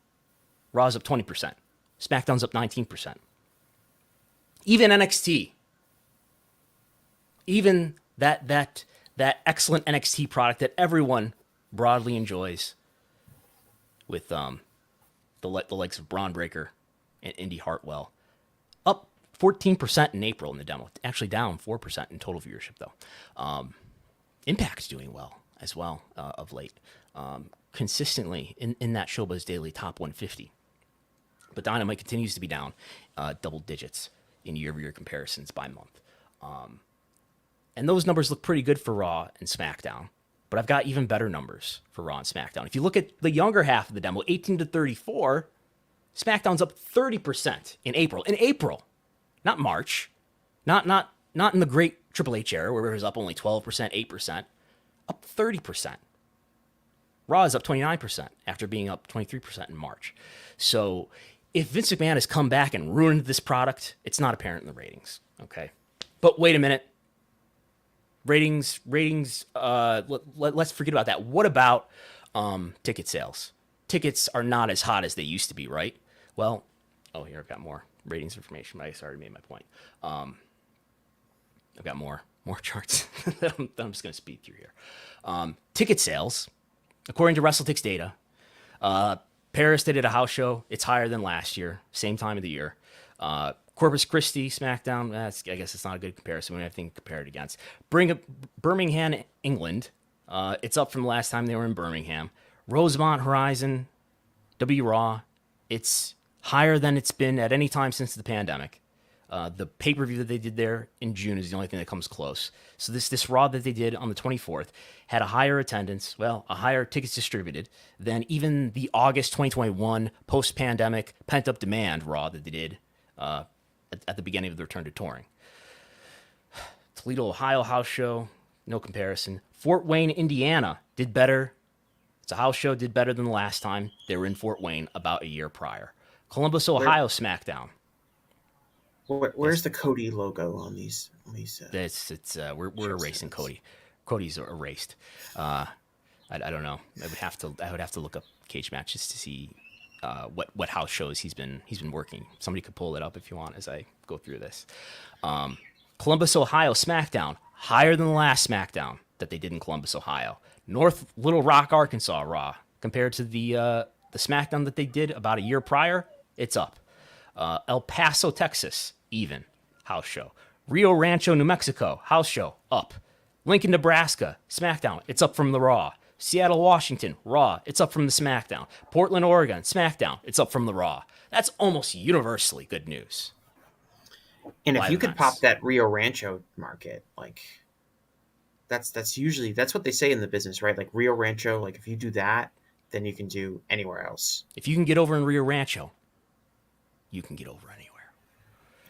Raw's up 20%, SmackDown's up 19%. Even NXT, even that excellent NXT product that everyone broadly enjoys, with the likes of Braun Breaker and Indy Hartwell. Up 14% in April in the demo. Actually down 4% in total viewership, though. Impact's doing well as well of late. Consistently in that Showbuzz Daily top 150. But Dynamite continues to be down double digits in year-over-year comparisons by month. And those numbers look pretty good for Raw and SmackDown. But I've got even better numbers for Raw and SmackDown. If you look at the younger half of the demo, 18 to 34, SmackDown's up 30% in April. In April, not March, not in the great Triple H era where it was up only 12%, 8%, up 30%. Raw is up 29% after being up 23% in March. So if Vince McMahon has come back and ruined this product, it's not apparent in the ratings. Okay, but wait a minute. Ratings. Let's forget about that. What about ticket sales? Tickets are not as hot as they used to be, right? Well, here I've got more ratings information, but I already made my point. I've got more charts that I'm just going to speed through here. Ticket sales, according to WrestleTix data, Paris, they did a house show. It's higher than last year, same time of the year. Corpus Christi, SmackDown, I guess it's not a good comparison. We have anything to compare it against. Bring up Birmingham, England. It's up from the last time they were in Birmingham. Rosemont, Horizon, W Raw. It's higher than it's been at any time since the pandemic. The pay-per-view that they did there in June is the only thing that comes close. So this Raw that they did on the 24th had a higher attendance, a higher tickets distributed than even the August 2021 post-pandemic pent-up demand Raw that they did at the beginning of the return to touring. Toledo, Ohio house show, no comparison. Fort Wayne, Indiana did better. It's a house show, did better than the last time they were in Fort Wayne about a year prior. Columbus, Ohio, SmackDown. Where's the Cody logo on these? We're erasing Cody. Cody's erased. I don't know. I would have to look up cage matches to see what house shows he's been working. Somebody could pull it up if you want as I go through this. Columbus, Ohio, SmackDown, higher than the last SmackDown that they did in Columbus, Ohio. North Little Rock, Arkansas, Raw, compared to the SmackDown that they did about a year prior, it's up. El Paso, Texas, even house show. Rio Rancho, New Mexico, house show, up. Lincoln, Nebraska, SmackDown, it's up from the Raw. Seattle, Washington, Raw, it's up from the SmackDown. Portland, Oregon, SmackDown, it's up from the Raw. That's almost universally good news. And if you could pop that Rio Rancho market, like that's what they say in the business, right? Like Rio Rancho, like if you do that, then you can do anywhere else. If you can get over in Rio Rancho, you can get over anywhere.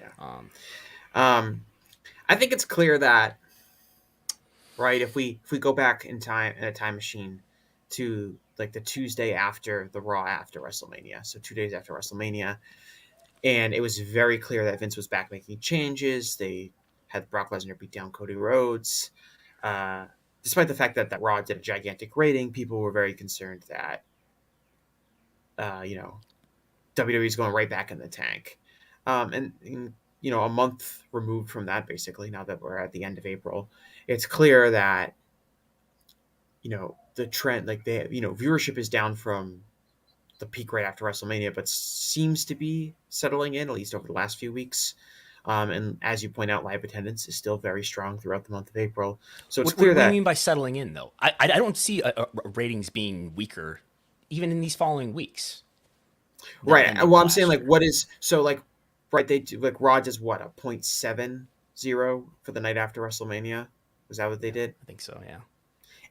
Yeah. I think it's clear that, right, if we go back in time in a time machine to like the Tuesday after the Raw after WrestleMania, so 2 days after WrestleMania, and it was very clear that Vince was back making changes. They had Brock Lesnar beat down Cody Rhodes. Despite the fact that Raw did a gigantic rating, people were very concerned that, WWE is going right back in the tank. And a month removed from that, basically, now that we're at the end of April, it's clear that, the trend, viewership is down from the peak right after WrestleMania, but seems to be settling in, at least over the last few weeks. And as you point out, live attendance is still very strong throughout the month of April. So it's clear What do you mean by settling in, though? I don't see ratings being weaker even in these following weeks. Right. Well, I'm saying they do, like Raw does what, a 0.70 for the night after WrestleMania? Was that what they did? I think so, yeah.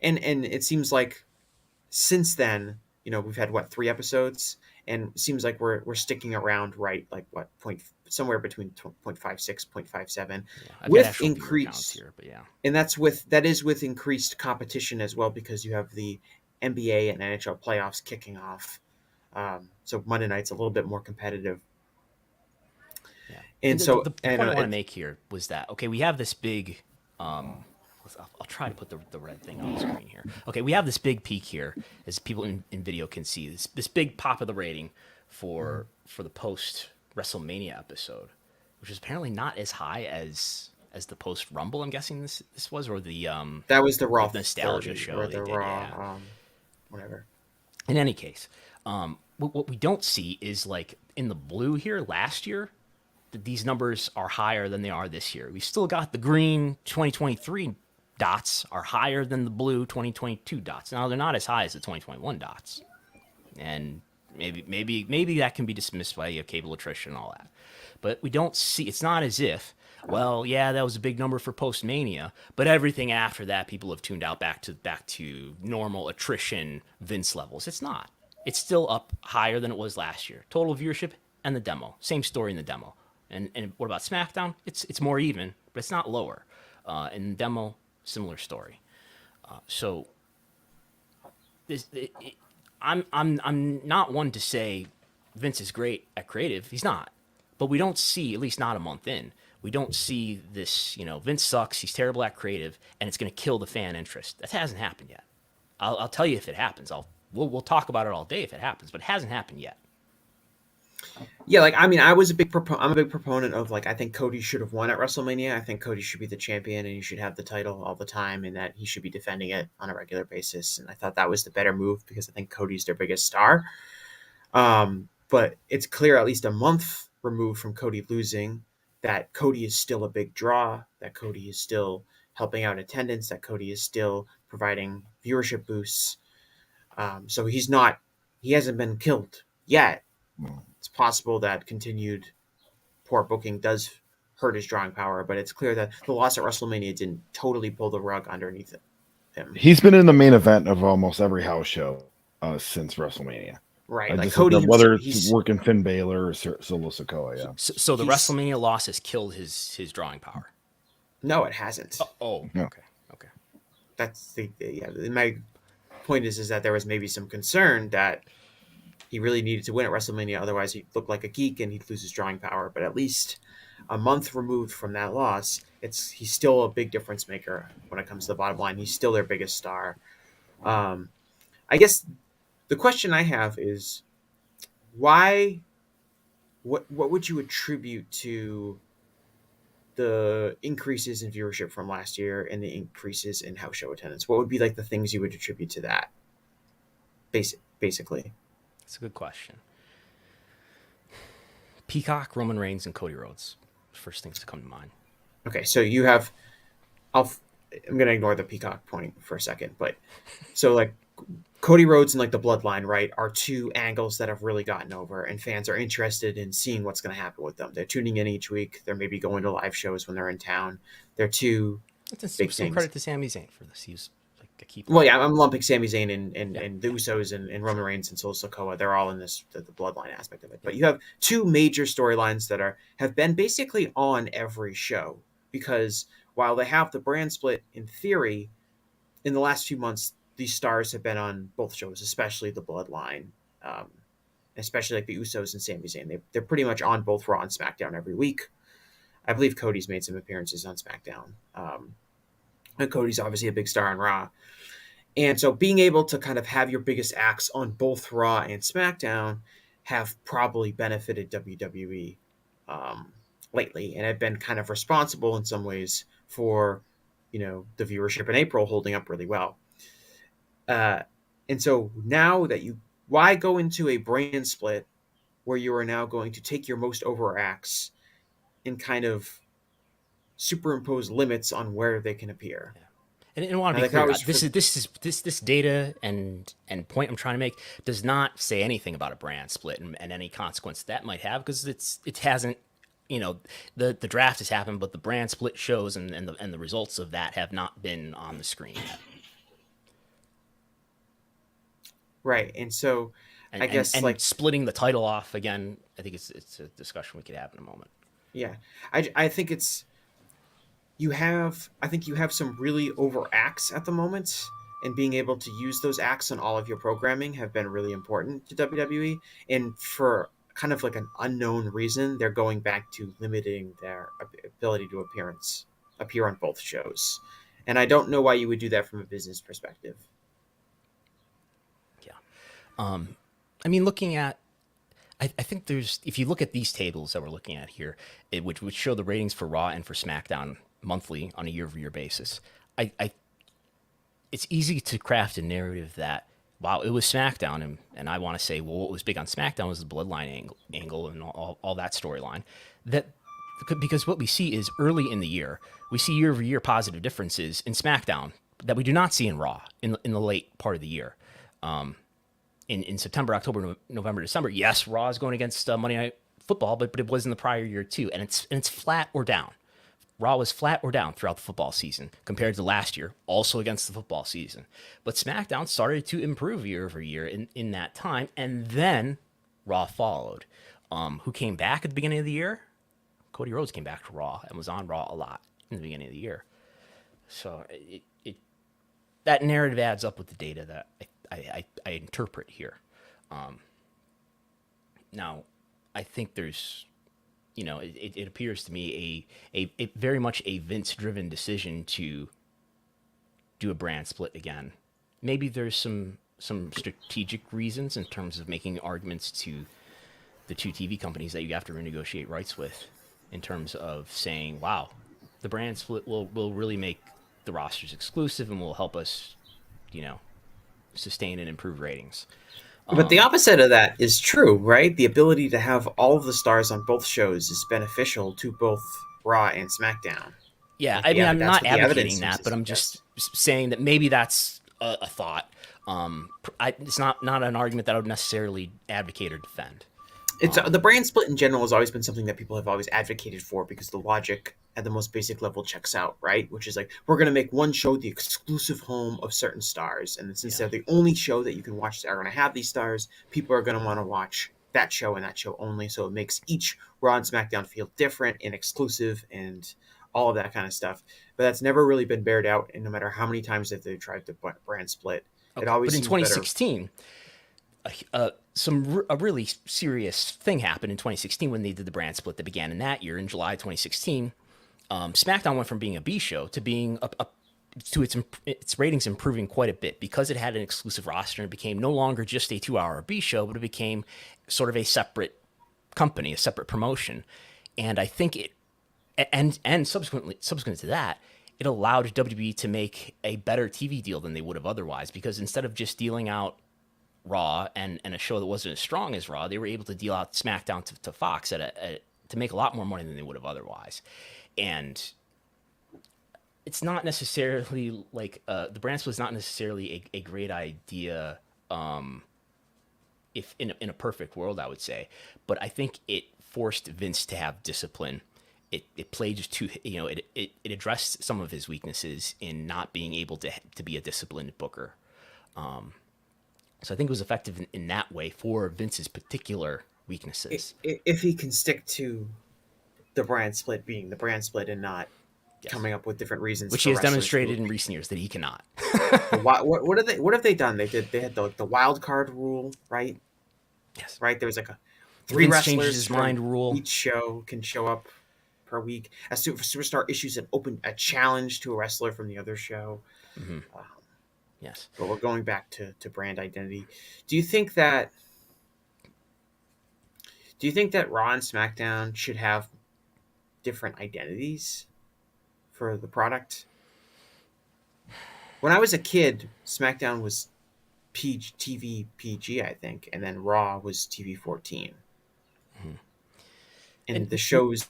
And it seems like since then, we've had 3 episodes, and it seems like we're sticking around, right? Like somewhere between 0.56, 0.57, with increased here, but yeah. And that is with increased competition as well, because you have the NBA and NHL playoffs kicking off. So Monday night's a little bit more competitive. Yeah. And the point I want to make here was that, okay, we have this big, I'll try to put the red thing on the screen here. Okay, we have this big peak here, as people in video can see, this big pop of the rating for the post WrestleMania episode, which is apparently not as high as the post Rumble. I'm guessing this was, or the that was the Raw nostalgia 30, show or they the did, Raw, yeah. whatever. In any case, What we don't see is like in the blue here last year, that these numbers are higher than they are this year. We still got the green 2023 dots are higher than the blue 2022 dots. Now they're not as high as the 2021 dots, and maybe that can be dismissed by cable attrition and all that. But we don't see. It's not as if, well, yeah, that was a big number for post-Mania, but everything after that, people have tuned out back to normal attrition Vince levels. It's not. It's still up higher than it was last year. Total viewership and the demo, same story in the demo. And what about SmackDown? It's more even, but it's not lower. In the demo, similar story. So I'm not one to say Vince is great at creative. He's not. But we don't see, at least not a month in, we don't see this, Vince sucks, he's terrible at creative, and it's going to kill the fan interest. That hasn't happened yet. I'll tell you if it happens. We'll talk about it all day if it happens, but it hasn't happened yet. Yeah, I'm a big proponent of, I think Cody should have won at WrestleMania. I think Cody should be the champion and he should have the title all the time and that he should be defending it on a regular basis. And I thought that was the better move because I think Cody's their biggest star. But it's clear, at least a month removed from Cody losing, that Cody is still a big draw, that Cody is still helping out attendance, that Cody is still providing viewership boosts. So he hasn't been killed yet. It's possible that continued poor booking does hurt his drawing power, but it's clear that the loss at WrestleMania didn't totally pull the rug underneath him. He's been in the main event of almost every house show since WrestleMania. Right, Cody, whether it's working Finn Balor or Solo Sikoa, yeah. So the WrestleMania loss has killed his drawing power. No, it hasn't. Oh, no. Okay. That's my point is that there was maybe some concern that he really needed to win at WrestleMania, otherwise he'd look like a geek and he'd lose his drawing power. But at least a month removed from that loss, he's still a big difference maker when it comes to the bottom line. He's still their biggest star. I guess the question I have is why? What would you attribute to the increases in viewership from last year and the increases in house show attendance? What would be the things you would attribute to that? Basically. That's a good question. Peacock, Roman Reigns, and Cody Rhodes. First things to come to mind. Okay, so you have... I'm going to ignore the Peacock point for a second, but... So, Cody Rhodes and, the Bloodline, right, are two angles that have really gotten over, and fans are interested in seeing what's going to happen with them. They're tuning in each week. They're maybe going to live shows when they're in town. They're two big things. Credit to Sami Zayn for this. He's a keeper. Well, yeah, I'm lumping Sami Zayn and the Usos and Roman Reigns and Solo Sikoa. They're all in the Bloodline aspect of it. But you have two major storylines that have been basically on every show, because while they have the brand split in theory, in the last few months, these stars have been on both shows, especially the Bloodline, especially the Usos and Sami Zayn. They're pretty much on both Raw and SmackDown every week. I believe Cody's made some appearances on SmackDown. And Cody's obviously a big star on Raw. And so being able to kind of have your biggest acts on both Raw and SmackDown have probably benefited WWE lately, and have been kind of responsible in some ways for, the viewership in April holding up really well. And so now that why go into a brand split where you are now going to take your most over acts and kind of superimpose limits on where they can appear? Yeah. And I want to be clear, this data and point I'm trying to make does not say anything about a brand split and any consequence that might have, because it hasn't. The draft has happened, but the brand split shows and the results of that have not been on the screen yet. Right, and so I guess splitting the title off again, I think it's a discussion we could have in a moment. Yeah, I think you have some really over acts at the moment, and being able to use those acts on all of your programming have been really important to WWE. And for kind of an unknown reason, they're going back to limiting their ability to appear on both shows. And I don't know why you would do that from a business perspective. Looking at, I think if you look at these tables that we're looking at here, which would show the ratings for Raw and for SmackDown monthly on a year-over-year basis, it's easy to craft a narrative that wow, it was SmackDown, and I want to say, well, what was big on SmackDown was the Bloodline angle and all that storyline. That because what we see is early in the year, we see year over year positive differences in SmackDown that we do not see in Raw in the late part of the year. In September, October, November, December, yes, Raw is going against Monday Night Football, but it was in the prior year too, and it's flat or down. Raw was flat or down throughout the football season compared to last year, also against the football season. But SmackDown started to improve year over year in that time, and then Raw followed. Who came back at the beginning of the year? Cody Rhodes came back to Raw and was on Raw a lot in the beginning of the year. So that narrative adds up with the data that I interpret here. Now, I think there's, it appears to me a very much a Vince-driven decision to do a brand split again. Maybe there's some strategic reasons in terms of making arguments to the two TV companies that you have to renegotiate rights with, in terms of saying, wow, the brand split will really make the rosters exclusive and will help us, sustain and improve ratings. But the opposite of that is true, right? The ability to have all of the stars on both shows is beneficial to both Raw and SmackDown. Yeah, Like, I'm not that's what the evidence advocating seems that, to but I'm suggest. just saying that maybe that's a thought. It's not an argument that I would necessarily advocate or defend. It's the brand split in general has always been something that people have always advocated for because the logic at the most basic level checks out, right? Which is like, we're going to make one show the exclusive home of certain stars, and since they're the only show that you can watch that are going to have these stars, people are going to want to watch that show and that show only. So it makes each Raw and SmackDown feel different and exclusive and all of that kind of stuff. But that's never really been bared out, and no matter how many times that they've tried to brand split, it always But in seems better. 2016, a really serious thing happened in 2016 when they did the brand split that began in that year. In July 2016, SmackDown went from being a B show to being to its ratings improving quite a bit because it had an exclusive roster, and it became no longer just a 2-hour B show, but it became sort of a separate company, a separate promotion. And I think subsequent to that, it allowed WWE to make a better TV deal than they would have otherwise, because instead of just dealing out Raw and a show that wasn't as strong as Raw, they were able to deal out SmackDown to Fox to make a lot more money than they would have otherwise. And it's not necessarily like the brand split is not necessarily a great idea if in a perfect world, I would say. But I think it forced Vince to have discipline. It played just too, it addressed some of his weaknesses in not being able to be a disciplined booker. So I think it was effective in that way for Vince's particular weaknesses. If he can stick to the brand split being the brand split and not coming up with different reasons, which he has demonstrated in recent years that he cannot. What have they done? They had the wild card rule, right? Yes. Right. There was like a 3 Vince wrestlers changes his mind rule. Each show can show up per week. A superstar issues a challenge to a wrestler from the other show. Mm-hmm. Yes. But we're going back to brand identity. Do you think that Raw and SmackDown should have different identities for the product? When I was a kid, SmackDown was TV PG, I think, and then Raw was TV 14. Mm-hmm. And the shows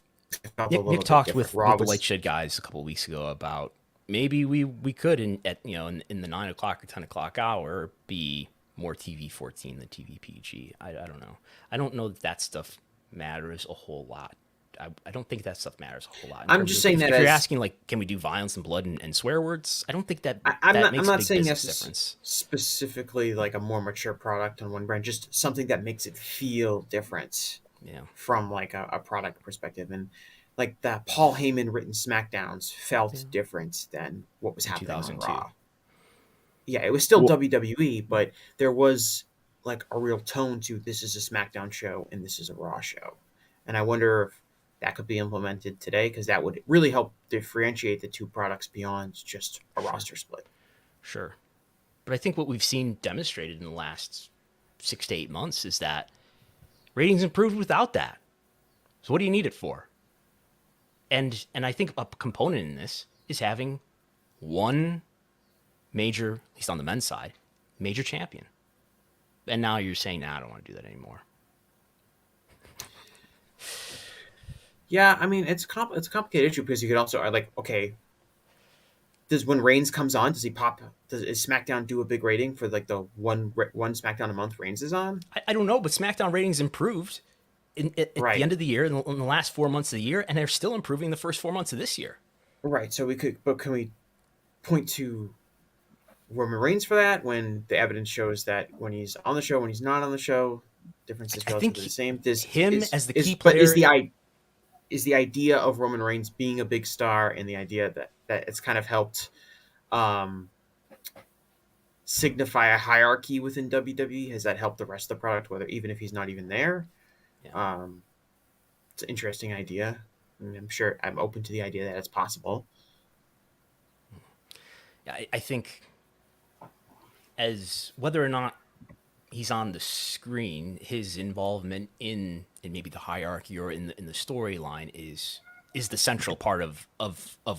felt a little Nick bit talked different. with the White Shed guys a couple of weeks ago about maybe we could in the 9 o'clock or 10 o'clock hour be more TV 14 than TV PG. I don't know. I don't know that stuff matters a whole lot. I don't think that stuff matters a whole lot. I'm just saying that if you're asking, like, can we do violence and blood and swear words? I don't think that makes a big difference. Specifically like a more mature product on one brand, just something that makes it feel different. Yeah. From like a product perspective, and like the Paul Heyman written SmackDowns felt different than what was happening on Raw. Yeah, it was still WWE, but there was like a real tone to this is a SmackDown show and this is a Raw show. And I wonder if that could be implemented today, because that would really help differentiate the two products beyond just a roster split. Sure. But I think what we've seen demonstrated in the last 6 to 8 months is that ratings improved without that. So what do you need it for? And I think a component in this is having one major, at least on the men's side, major champion. And now you're saying, nah, I don't want to do that anymore. Yeah, I mean, it's a complicated issue because you could also like, okay, when Reigns comes on, does SmackDown do a big rating for like the one SmackDown a month Reigns is on? I don't know, but SmackDown ratings improved at the end of the year, in the last 4 months of the year, and they're still improving the first 4 months of this year. Right. So can we point to Roman Reigns for that when the evidence shows that when he's on the show, when he's not on the show, difference is relatively the same. As the key player, but is the idea of Roman Reigns being a big star and the idea that it's kind of helped signify a hierarchy within WWE? Has that helped the rest of the product, even if he's not even there? Yeah. It's an interesting idea. I'm sure I'm open to the idea that it's possible. Yeah, I think as whether or not he's on the screen, his involvement in maybe the hierarchy or in the storyline is the central part of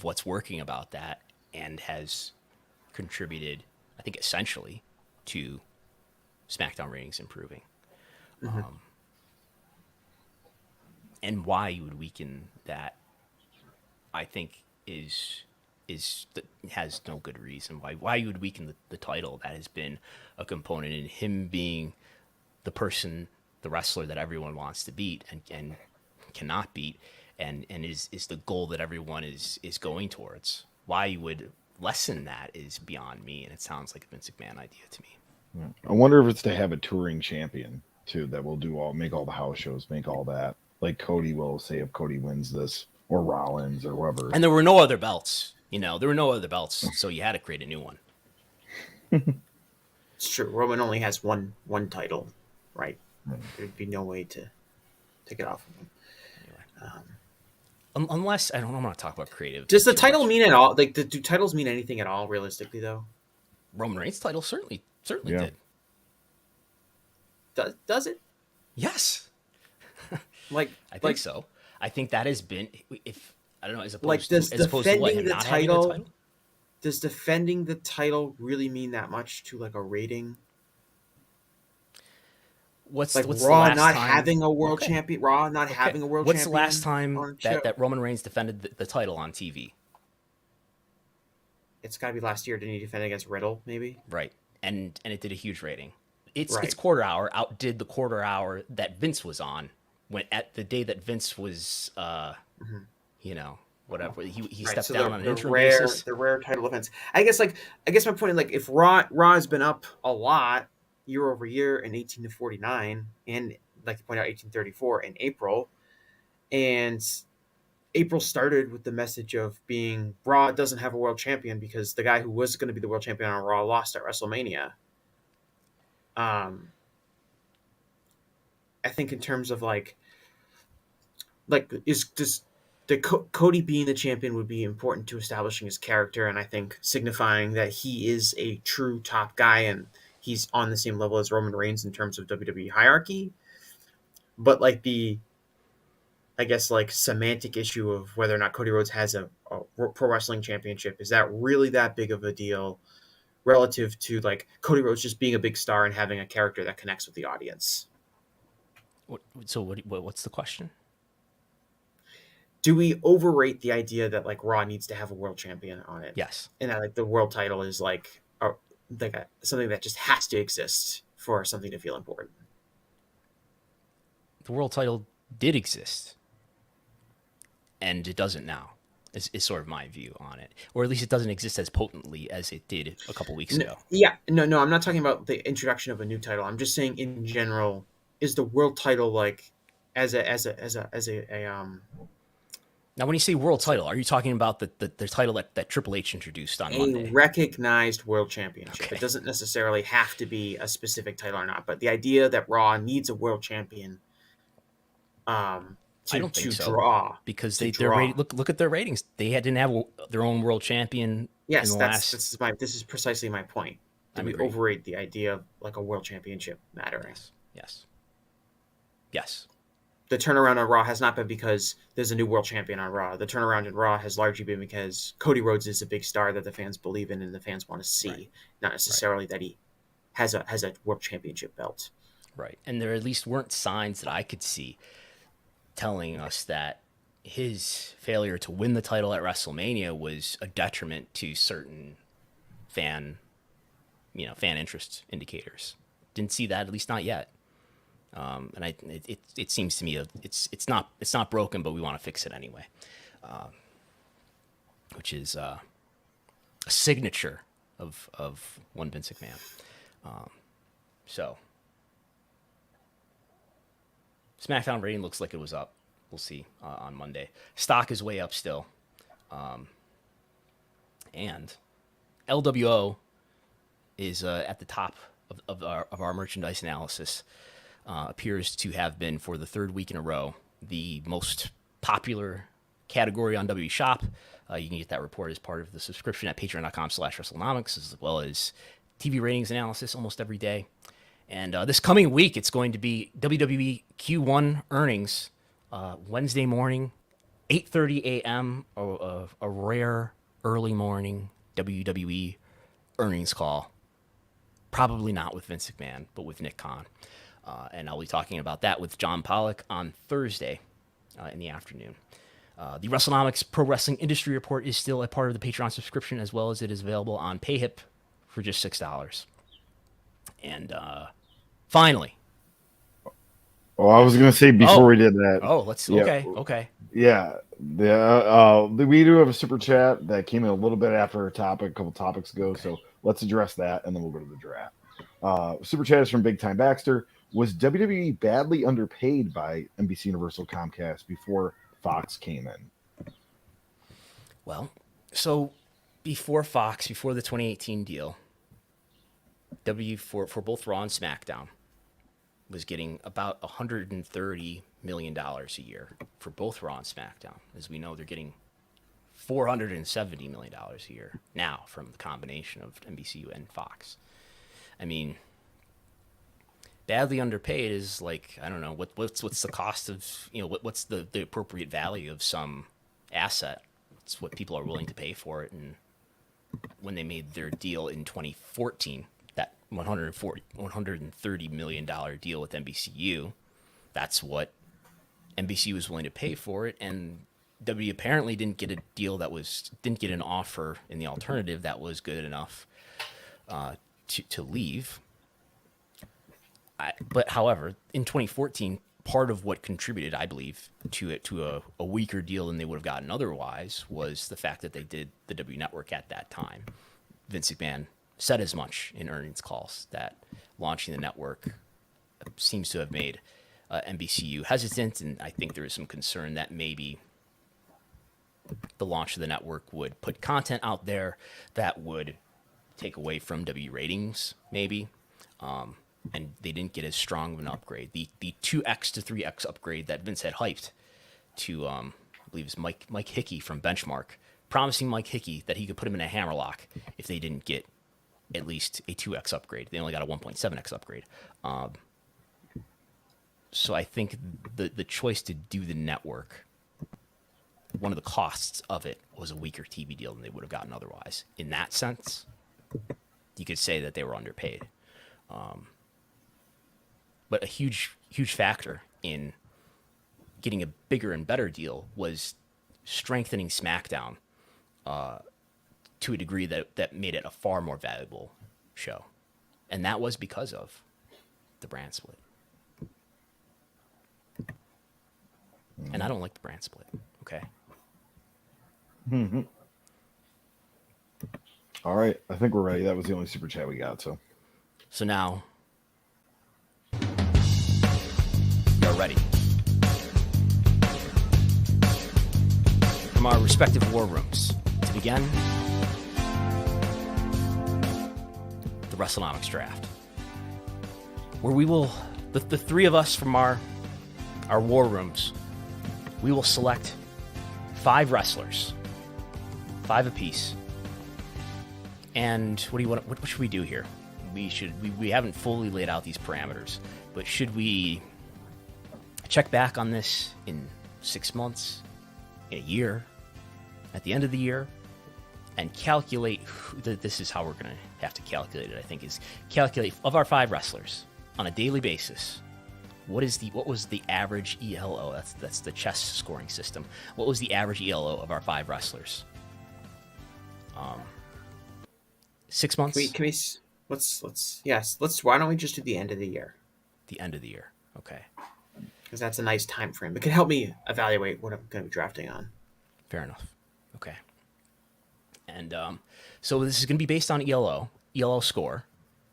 what's working about that, and has contributed, I think, essentially to SmackDown ratings improving. Mm-hmm. And why you would weaken that, I think, has no good reason why you would weaken the title that has been a component in him being the wrestler that everyone wants to beat and cannot beat, and is the goal that everyone is going towards. Why you would lessen that is beyond me, and it sounds like a Vince McMahon idea to me. I wonder if it's to have a touring champion too that will make all the house shows, make all that. Like Cody will say if Cody wins this, or Rollins, or whoever. And there were no other belts. So you had to create a new one. It's true. Roman only has one title, right? There'd be no way to take it off of him. Anyway. Unless, I don't know, I'm going to talk about creative. Does the title mean at all? Like, do titles mean anything at all, realistically, though? Roman Reigns' title certainly did. Does it? Yes. I think so. I think that has been, if I don't know, as opposed to what, him not having the title. Does defending the title really mean that much to like a rating? What's Raw not having a world champion? Raw not having a world champion? What's the last time that Roman Reigns defended the title on TV? It's got to be last year. Didn't he defend against Riddle? Maybe. Right, and it did a huge rating. Its quarter hour outdid the quarter hour that Vince was on. When at the day that Vince was, whatever, he stepped down on an interim basis. The rare title events. I guess my point is, like, if Raw has been up a lot year over year in 18 to 49, and like you point out, 1834 in April, and April started with the message of being Raw doesn't have a world champion because the guy who was going to be the world champion on Raw lost at WrestleMania. I think in terms of Cody being the champion would be important to establishing his character, and I think signifying that he is a true top guy and he's on the same level as Roman Reigns in terms of WWE hierarchy. But semantic issue of whether or not Cody Rhodes has a pro wrestling championship, is that really that big of a deal relative to like Cody Rhodes just being a big star and having a character that connects with the audience? What's the question? Do we overrate the idea that like Raw needs to have a world champion on it? Yes. And that like the world title is something that just has to exist for something to feel important. The world title did exist, and it doesn't now. Is sort of my view on it, or at least it doesn't exist as potently as it did a couple weeks ago. Yeah, no, I'm not talking about the introduction of a new title. I'm just saying in general, is the world title like as a Now, when you say world title, are you talking about the title that Triple H introduced on Monday? A recognized world championship. Okay. It doesn't necessarily have to be a specific title or not, but the idea that Raw needs a world champion. I don't think so. Draw because look at their ratings. They didn't have their own world champion. Yes, this is precisely my point. Did we overrate the idea of like a world championship mattering? Yes. The turnaround on Raw has not been because there's a new world champion on Raw. The turnaround in Raw has largely been because Cody Rhodes is a big star that the fans believe in and the fans want to see, not necessarily that he has a world championship belt. Right. And there at least weren't signs that I could see telling us that his failure to win the title at WrestleMania was a detriment to certain fan interest indicators. Didn't see that, at least not yet. And it seems to me it's not broken, but we want to fix it anyway, which is a signature of one Vince McMahon. So SmackDown rating looks like it was up. We'll see on Monday. Stock is way up still, and LWO is at the top of our merchandise analysis. Appears to have been, for the third week in a row, the most popular category on W Shop. You can get that report as part of the subscription at patreon.com/Wrestlenomics, as well as TV ratings analysis almost every day. And this coming week, it's going to be WWE Q1 earnings, Wednesday morning, 8:30 a.m., a rare early morning WWE earnings call. Probably not with Vince McMahon, but with Nick Khan. And I'll be talking about that with John Pollock on Thursday in the afternoon. The Wrestlenomics Pro Wrestling Industry Report is still a part of the Patreon subscription, as well as it is available on PayHip for just $6. And finally. Oh, I was going to say before we did that. Oh, let's. Yeah, okay. Yeah. We do have a super chat that came in a little bit after our topic, a couple topics ago. Okay. So let's address that, and then we'll go to the draft. Super chat is from Big Time Baxter. Was WWE badly underpaid by NBC Universal Comcast before Fox came in? Well, so before Fox, before the 2018 deal, for both Raw and SmackDown was getting about $130 million a year for both Raw and SmackDown. As we know, they're getting $470 million a year now from the combination of NBC and Fox. I mean, badly underpaid is like, I don't know, what's the cost of, what's the appropriate value of some asset? It's what people are willing to pay for it. And when they made their deal in 2014, that $130 million deal with NBCU, that's what NBC was willing to pay for it. And W apparently didn't get an offer in the alternative that was good enough to leave. But however, in 2014, part of what contributed, I believe, to a weaker deal than they would have gotten otherwise was the fact that they did the W Network at that time. Vince McMahon said as much in earnings calls that launching the network seems to have made NBCU hesitant, and I think there is some concern that maybe the launch of the network would put content out there that would take away from W ratings, maybe. And they didn't get as strong of an upgrade. The 2x to 3x upgrade that Vince had hyped to, I believe it was Mike Hickey from Benchmark, promising Mike Hickey that he could put him in a hammerlock if they didn't get at least a 2x upgrade. They only got a 1.7x upgrade. So I think the choice to do the network, one of the costs of it was a weaker TV deal than they would have gotten otherwise. In that sense, you could say that they were underpaid. But a huge factor in getting a bigger and better deal was strengthening SmackDown to a degree that made it a far more valuable show. And that was because of the brand split. And I don't like the brand split, okay? Mm-hmm. All right, I think we're ready. That was the only super chat we got, So now, you're ready. From our respective war rooms, to begin, the Wrestlenomics Draft, where we will, the three of us from our war rooms, we will select 5 wrestlers, 5 apiece. And what should we do here? We haven't fully laid out these parameters, but should we check back on this in 6 months, in a year, at the end of the year? and calculate. This is how we're going to have to calculate it. I think is calculate of our 5 wrestlers on a daily basis. What was the average ELO? That's the chess scoring system. What was the average ELO of our 5 wrestlers? 6 months. Can we let's why don't we just do the end of the year? The end of the year. Okay. Because that's a nice time frame. It can help me evaluate what I'm going to be drafting on. Fair enough. Okay. And so this is going to be based on ELO score.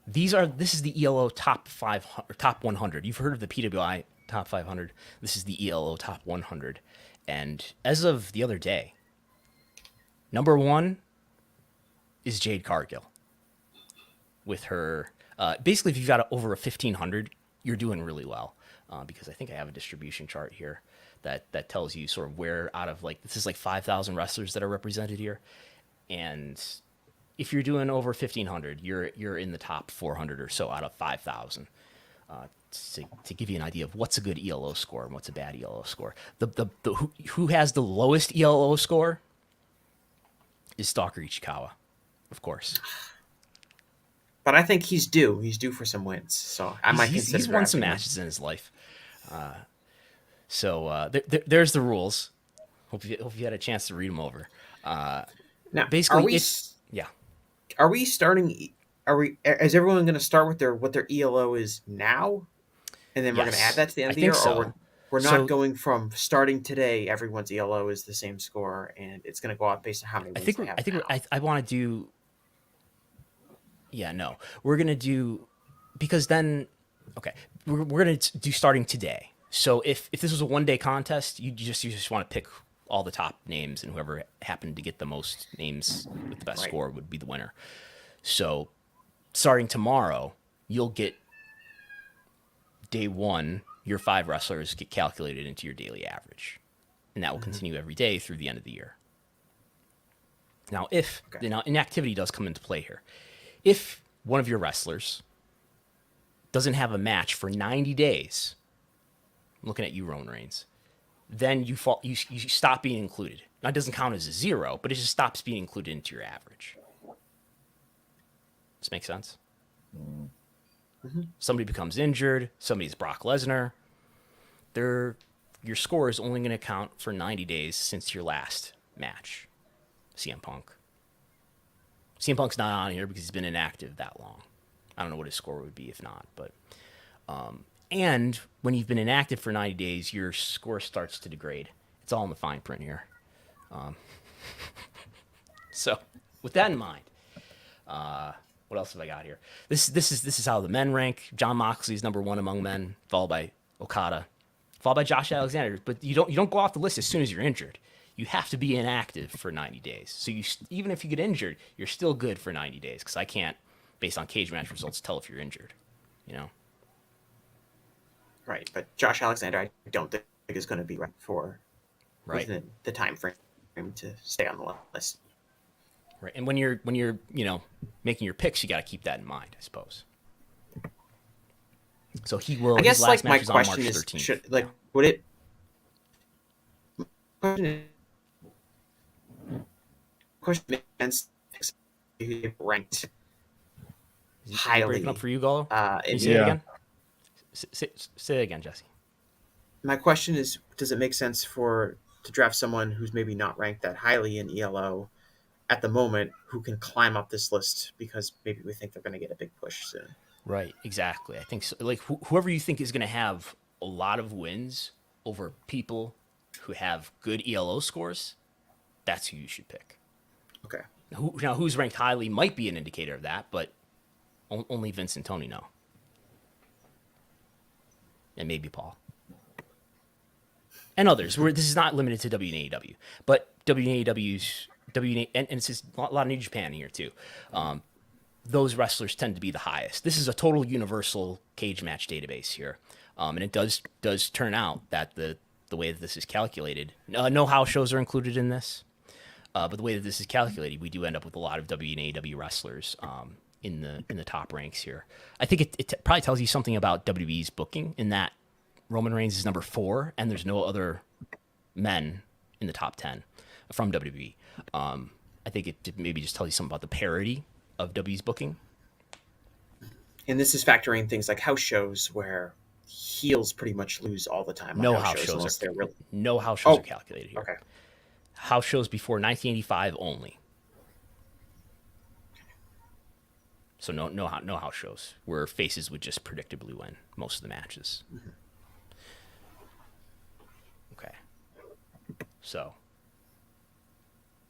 This is the ELO top 500, top 100. You've heard of the PWI top 500. This is the ELO top 100. And as of the other day, number 1 is Jade Cargill. With her, basically, if you've got over a 1,500, you're doing really well. Because I think I have a distribution chart here that tells you sort of where out of this is 5,000 wrestlers that are represented here. And if you're doing over 1,500, you're in the top 400 or so out of 5,000. To give you an idea of what's a good ELO score and what's a bad ELO score. Who has the lowest ELO score is Stalker Ichikawa, of course. But I think he's due. He's due for some wins. So I might consider. He's won some matches in his life. So there's the rules. Hope you had a chance to read them over. Now, basically, Are we starting? Is everyone going to start with what their ELO is now, and then we're going to add that to the end of the year, or we're not going from starting today? Everyone's ELO is the same score, and it's going to go out based on how many wins they have. I want to do. Yeah, no, we're going to do because then, okay, we're going to do starting today. So if this was a 1-day contest, you just want to pick all the top names, and whoever happened to get the most names with the best score would be the winner. So starting tomorrow, you'll get day 1, your 5 wrestlers get calculated into your daily average. And that will continue every day through the end of the year. Now, inactivity does come into play here. If one of your wrestlers doesn't have a match for 90 days, I'm looking at you, Roman Reigns, then you stop being included. Now, it doesn't count as a 0, but it just stops being included into your average. Does this make sense? Mm-hmm. Somebody becomes injured. Somebody's Brock Lesnar. Your score is only going to count for 90 days since your last match. CM Punk. CM Punk's not on here because he's been inactive that long. I don't know what his score would be if not, but and when you've been inactive for 90 days, your score starts to degrade. It's all in the fine print here. So with that in mind, what else have I got here? This is how the men rank. Jon Moxley's number 1 among men, followed by Okada, followed by Josh Alexander. But you don't go off the list as soon as you're injured. You have to be inactive for 90 days. So even if you get injured, you're still good for 90 days because I can't, based on cage match results, tell if you're injured. You know. Right, but Josh Alexander, I don't think is going to be right for within the time frame to stay on the list. Right, and when you're making your picks, you got to keep that in mind, I suppose. So he will. I guess his last my match is on question March is, 13th. would it? Question is ranked highly. Breaking up for you, Gullo? Can you say it again? Say it again, Jesse. My question is, does it make sense to draft someone who's maybe not ranked that highly in ELO at the moment who can climb up this list because maybe we think they're going to get a big push soon? Right, exactly. I think so. Whoever you think is going to have a lot of wins over people who have good ELO scores, that's who you should pick. Okay. Now, who's ranked highly might be an indicator of that, but only Vince and Tony know. And maybe Paul. And others. This is not limited to WNAEW, but WNAEW's and it's just a lot of New Japan here too. Those wrestlers tend to be the highest. This is a total universal cage match database here, and it does turn out that the way that this is calculated, no house shows are included in this, but the way that this is calculated, we do end up with a lot of WNAEW wrestlers in the top ranks here. I think it probably tells you something about WWE's booking in that Roman Reigns is number 4, and there's no other men in the top 10 from WWE. I think it maybe just tells you something about the parity of W's booking. And this is factoring things like house shows where heels pretty much lose all the time. No on house shows. Unless they're really... No house shows are calculated here. Okay. House shows before 1985 only. So no house shows where faces would just predictably win most of the matches. Mm-hmm. Okay. So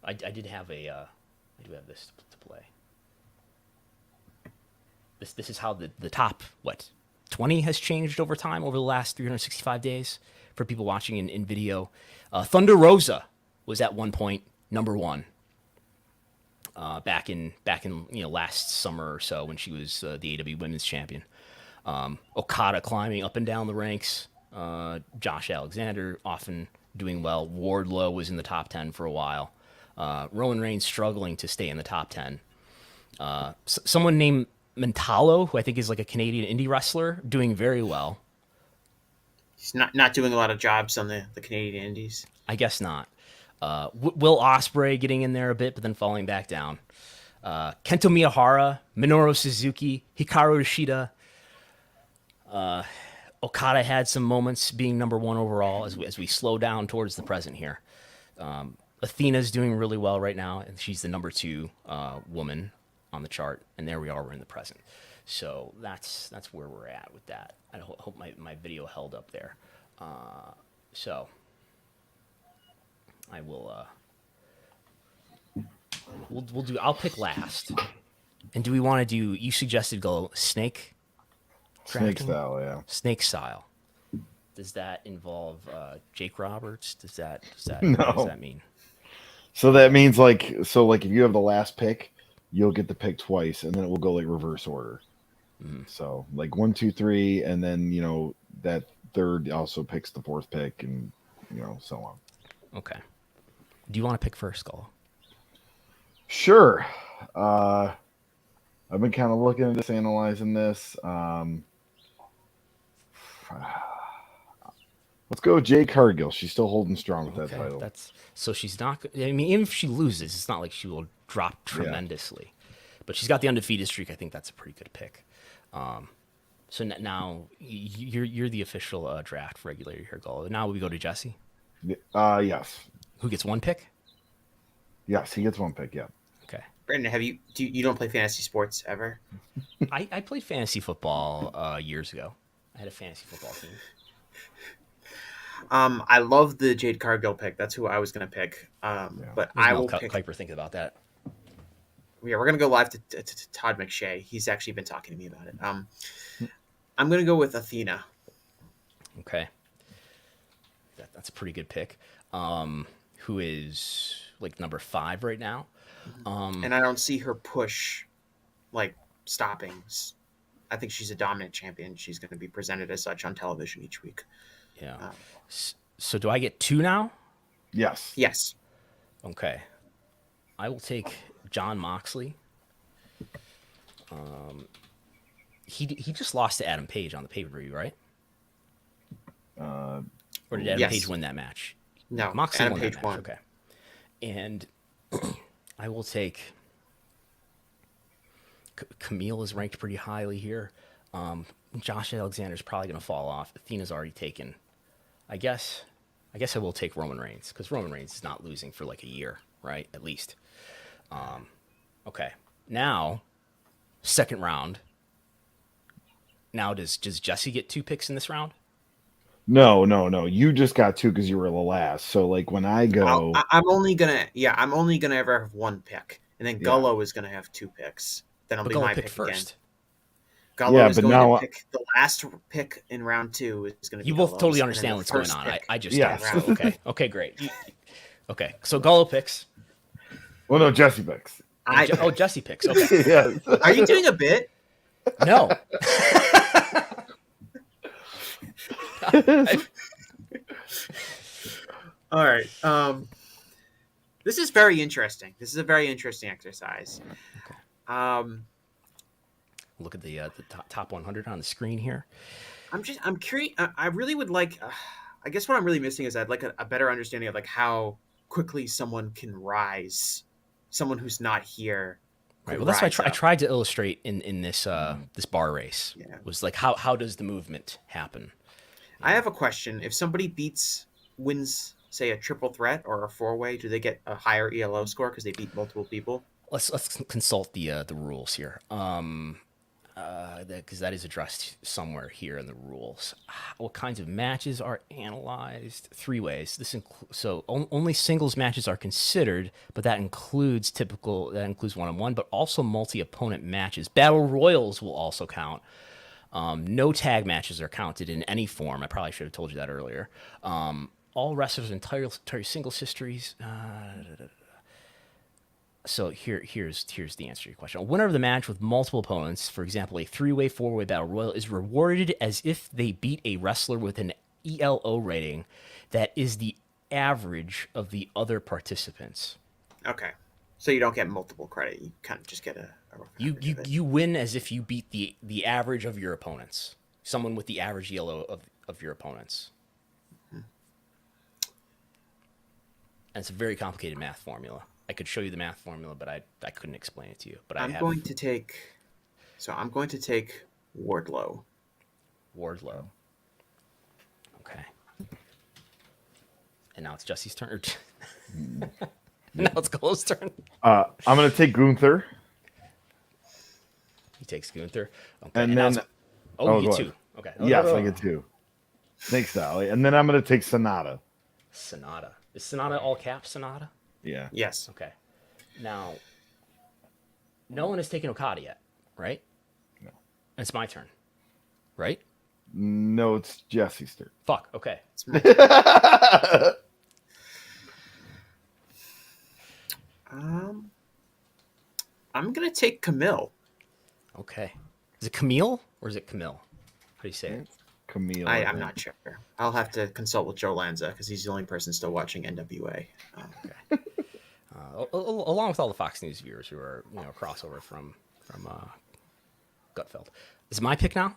I did have I do have this to play. This is how the top 20 has changed over time over the last 365 days for people watching in video. Thunder Rosa was at one point number 1. Back in last summer or so when she was the AEW Women's Champion. Okada climbing up and down the ranks. Josh Alexander often doing well. Wardlow was in the top 10 for a while. Roman Reigns struggling to stay in the top 10. Someone named Mentalo, who I think is like a Canadian indie wrestler, doing very well. He's not doing a lot of jobs on the Canadian indies. I guess not. Will Ospreay getting in there a bit, but then falling back down. Kento Miyahara, Minoru Suzuki, Hikaru Ishida. Okada had some moments being number 1 overall as we slow down towards the present here. Athena's doing really well right now, and she's the number 2 woman on the chart. And there we are, we're in the present. So that's where we're at with that. I hope my video held up there. So I will. We'll do. I'll pick last. And do we want to do? You suggested go snake. Snake drafting? style, yeah. Snake style. Does that involve Jake Roberts? No. What does that mean? So that means like if you have the last pick, you'll get the pick twice, and then it will go like reverse order. Mm-hmm. So like 1, 2, 3, and then that third also picks the fourth pick, and so on. Okay. Do you want to pick first, Gullo? Sure. I've been kind of looking at this, analyzing this. Let's go with Jade Cargill. She's still holding strong with that title. So she's not. I mean, even if she loses, it's not like she will drop tremendously. But she's got the undefeated streak. I think that's a pretty good pick. So now you're the official draft regulator here, Gullo. Now we go to Jesse. Yes. Who gets 1 pick? Yes, he gets 1 pick. Yeah. Okay. Brandon, you don't play fantasy sports ever? I played fantasy football years ago. I had a fantasy football team. I love the Jade Cargill pick. That's who I was going to pick. But I will pick. Kuiper thinking about that. Yeah, we're going to go live to Todd McShay. He's actually been talking to me about it. I'm going to go with Athena. Okay. That's a pretty good pick. Who is like number 5 right now. And I don't see her push stopping. I think she's a dominant champion. She's going to be presented as such on television each week. Yeah. So do I get 2 now? Yes. Yes. Okay. I will take Jon Moxley. He just lost to Adam Page on the pay-per-view, right? Or did Adam Page win that match? No, Moxley Adam Page won. Okay. And I will take Camille is ranked pretty highly here. Josh Alexander's probably going to fall off. Athena's already taken. I guess I will take Roman Reigns because Roman Reigns is not losing for like a year, right? At least. Okay. Now, second round. Now, does Jesse get 2 picks in this round? No. You just got 2 because you were the last. So like when I go, I'm only gonna ever have 1 pick, and then Gullo is gonna have 2 picks. Then it'll be my pick first. Again. Gullo is going to pick the last pick in round 2 is going to be. You both Gullo's, totally understand what's going on. I just round. Okay, great. Okay, so Gullo picks. Well, no, Jesse picks. Jesse picks. Okay. Yes. Are you doing a bit? No. All right. This is very interesting. This is a very interesting exercise. Okay. Look at the top 100 on the screen here. I'm curious. I really would like. I guess what I'm really missing is I'd like a better understanding of how quickly someone can rise someone who's not here. Right. Well, that's what I tried to illustrate in this this bar race. Yeah. Was like how does the movement happen? I have a question. If somebody wins, say, a triple threat or a four-way, do they get a higher ELO score because they beat multiple people? Let's consult the rules here. Because that is addressed somewhere here in the rules. What kinds of matches are analyzed? 3 ways. Only singles matches are considered, but that includes one-on-one, but also multi-opponent matches. Battle royals will also count. No tag matches are counted in any form. I probably should have told you that earlier. All wrestlers' entire singles histories. So here's the answer to your question. A winner of the match with multiple opponents, for example, a 3-way, 4-way battle royal, is rewarded as if they beat a wrestler with an ELO rating that is the average of the other participants. Okay, so you don't get multiple credit. You kind of just get a you win as if you beat the average of your opponents. Someone with the average ELO of your opponents. And it's a very complicated math formula. I could show you the math formula, but I couldn't explain it to you. But I'm going to take Wardlow. Wardlow. Okay. And now it's Jesse's turn. Now it's Gullo's turn. I'm going to take Gunther. He takes Gunther. Okay. And then... you get 2. Okay. Yes, I get 2. Thanks, Sally. And then I'm going to take Sonata. Sonata. Is Sonata all caps Sonata? Yeah. Yes. Okay. Now, no one has taken Okada yet, right? No. It's my turn, right? No, it's Jesse's turn. Fuck. Okay. I'm gonna take Camille. Okay. Is it Camille or is it Camille? How do you say it? Camille. I'm not sure. I'll have to consult with Joe Lanza because he's the only person still watching NWA. Okay. Along with all the Fox News viewers who are crossover from Gutfeld. Is it my pick now?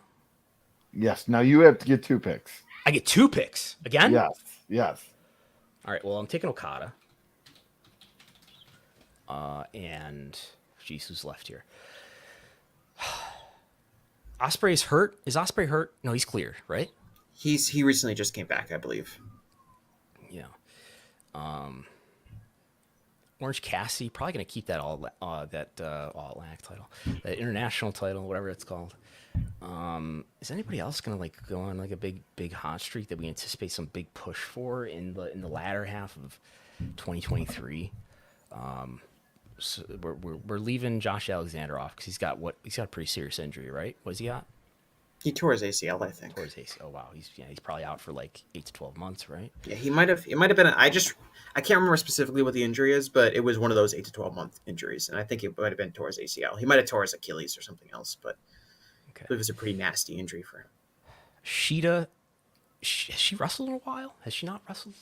Yes. Now you have to get 2 picks. I get 2 picks again? Yes. All right. Well, I'm taking Okada. And geez, who's left here? Ospreay's hurt. Is Ospreay hurt? No, he's cleared, right? He recently just came back, I believe. Yeah. Orange Cassidy probably going to keep that all Atlantic title, that international title, whatever it's called. Is anybody else going to go on a big hot streak that we anticipate some big push for in the latter half of 2023? So we're leaving Josh Alexander off because he's got a pretty serious injury, right? What's he got? He tore his ACL, I think. Tore his ACL. Oh wow, he's probably out for 8 to 12 months, right? Yeah, it might have been. I can't remember specifically what the injury is, but it was one of those 8 to 12 month injuries, and I think it might have been tore his ACL. He might have tore his Achilles or something else, but okay. It was a pretty nasty injury for him. Sheeta, has she wrestled in a while? Has she not wrestled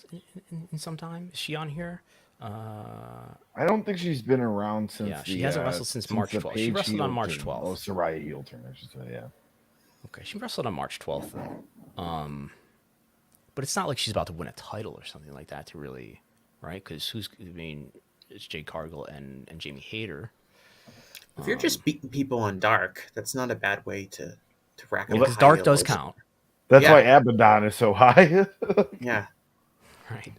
in some time? Is she on here? I don't think she's been around since. Yeah, she hasn't wrestled since March 12th. She wrestled on March 12th. Oh, Saraya heel turn, I should say. Yeah. Okay, she wrestled on March 12th, though. But it's not like she's about to win a title or something like that to really, right? Because it's Jade Cargill and Jamie Hayter. If you're just beating people on Dark, that's not a bad way to rack up. Because Dark does count. That's why Abaddon is so high. Yeah. Right.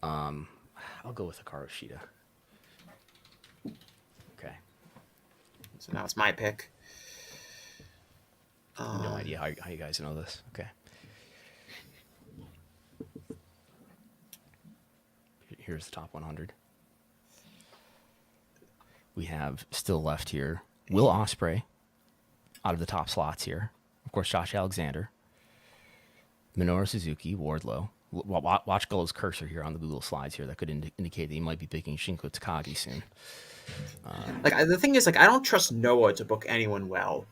I'll go with Hikaru Shida. Okay. So now it's my pick. No idea how you guys know this. Okay. Here's the top 100. We have still left here Will Ospreay out of the top slots here. Of course, Josh Alexander, Minoru Suzuki, Wardlow. Watch Gullo's cursor here on the Google slides here. That could indicate that he might be picking Shingo Takagi soon. The thing is, I don't trust Noah to book anyone well.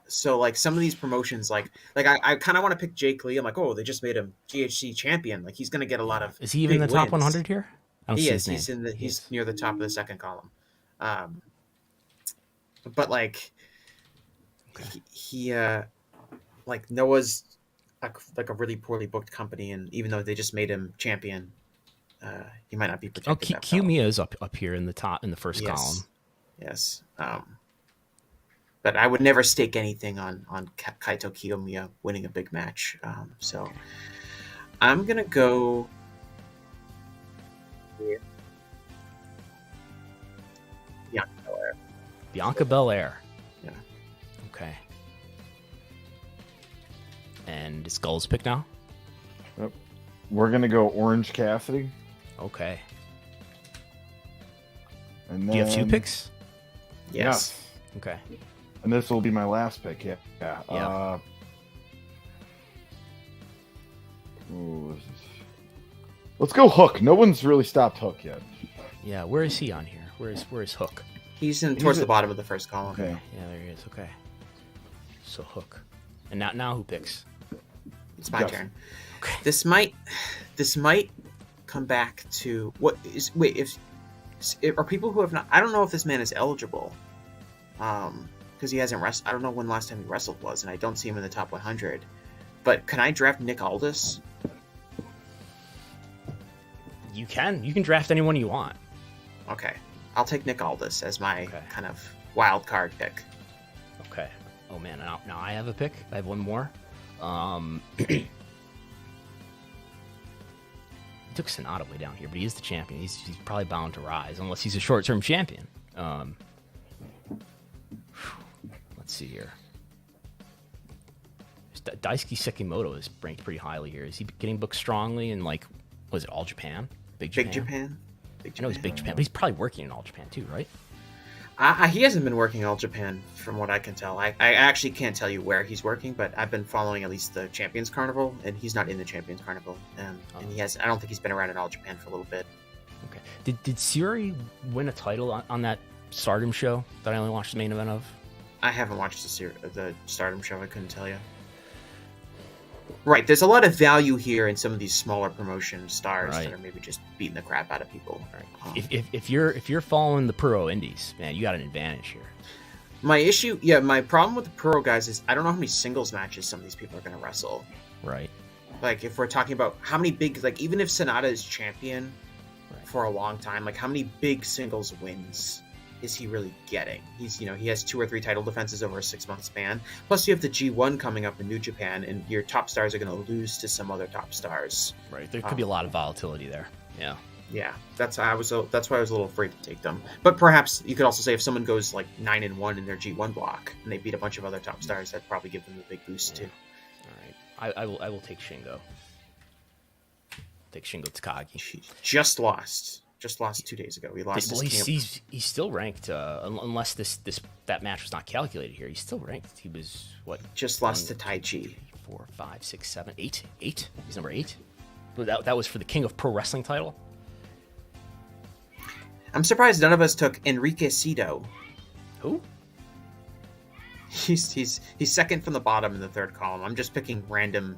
So some of these promotions, I kind of want to pick Jake Lee. I'm they just made him GHC champion. He's going to get a lot of. Is he even in the top 100 here? He is. He's near the top of the second column. But Noah's a really poorly booked company, and even though they just made him champion, he might not be Oh, protected. that well. Kiyomiya is up here in the top in the first column. Yes. But I would never stake anything on Kaito Kiyomiya winning a big match. So I'm gonna go with Bianca Belair. Bianca Belair. Yeah. Okay. And it's Gull's pick now? Yep. We're gonna go Orange Cassidy. Okay. And then, Do you have 2 picks? Yes. Okay. And this will be my last pick. Yeah. Yeah. Let's go Hook. No one's really stopped Hook yet. Yeah, where is he on here? Where is Hook? He's towards the bottom of the first column. Okay. Yeah, there he is. Okay. So Hook. And now who picks? It's my Yes. turn. Okay. This might come back to if are people who have not. I don't know if this man is eligible, because he hasn't wrestled. I don't know when the last time he wrestled was, and I don't see him in the top 100. But can I draft Nick Aldis? You can draft anyone you want. Okay, I'll take Nick Aldis as my Okay. kind of wild card pick. Okay. Oh man, now I have a pick. I have one more. He took Sonata way down here, but he is the champion. He's probably bound to rise unless he's a short-term champion. Let's see here. Daisuke Sekimoto is ranked pretty highly here. Is he getting booked strongly in, like, was it All Japan? Big Japan? I know he's Big Japan, but he's probably working in All Japan too, right? He hasn't been working All Japan from what I can tell. I actually can't tell you where he's working, but I've been following at least the Champions Carnival, and he's not in the Champions Carnival. And he has. I don't think he's been around in All Japan for a little bit. Okay. Did Siri win a title on that Stardom show that I only watched the main event of? I haven't watched the Stardom show. I couldn't tell you. Right, there's a lot of value here in some of these smaller promotion stars that are maybe just beating the crap out of people. Right. If you're following the pro indies, man, you got an advantage here. My problem with the pro guys is I don't know how many singles matches some of these people are going to wrestle. Right. Like if we're talking about how many big, like even if Sonata is champion for a long time, like how many big singles wins is he really getting? He has 2 or 3 title defenses over a 6-month span. Plus, you have the G1 coming up in New Japan, and your top stars are going to lose to some other top stars. Right. There could be a lot of volatility there. Yeah. Yeah. That's why I was a little afraid to take them. But perhaps you could also say if someone goes like 9-1 in their G1 block and they beat a bunch of other top stars, that'd probably give them a big boost too. All right. I will take Shingo. Take Shingo Takagi. He just lost 2 days ago. He lost. Well, he's still ranked, unless that match was not calculated here. He's still ranked. He was what? Just lost to Tai Chi. 4, 5, 6, 7, 8. He's number 8. But that was for the King of Pro Wrestling title. I'm surprised none of us took Enrique Cito. Who? He's second from the bottom in the third column. I'm just picking random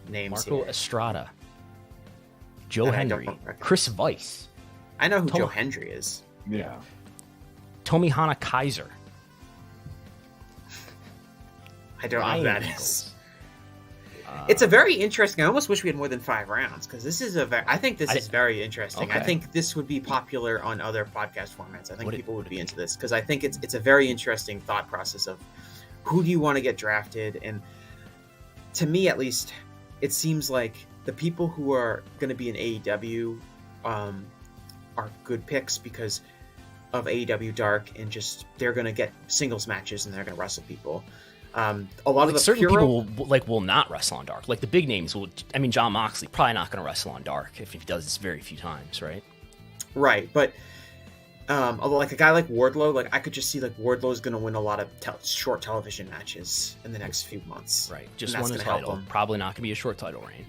names. Marco here. Estrada. Joe Henry, Chris Weiss. I know who Joe Hendry is. Yeah. Tomihana Kaiser. I don't know who that is. It's a very interesting. I almost wish we had more than 5 rounds because this is I think this is very interesting. Okay. I think this would be popular on other podcast formats. I think people would be into this because I think it's a very interesting thought process of who do you want to get drafted, and to me at least, it seems like the people who are going to be in AEW are good picks because of AEW Dark, and just they're going to get singles matches and they're going to wrestle people. A lot of the certain people will not wrestle on Dark. Like the big names will. I mean, Jon Moxley probably not going to wrestle on Dark if he does this very few times, right? Right, but like a guy like Wardlow, like I could just see like Wardlow's going to win a lot of short television matches in the next few months. Right, just won the title. Probably not going to be a short title reign.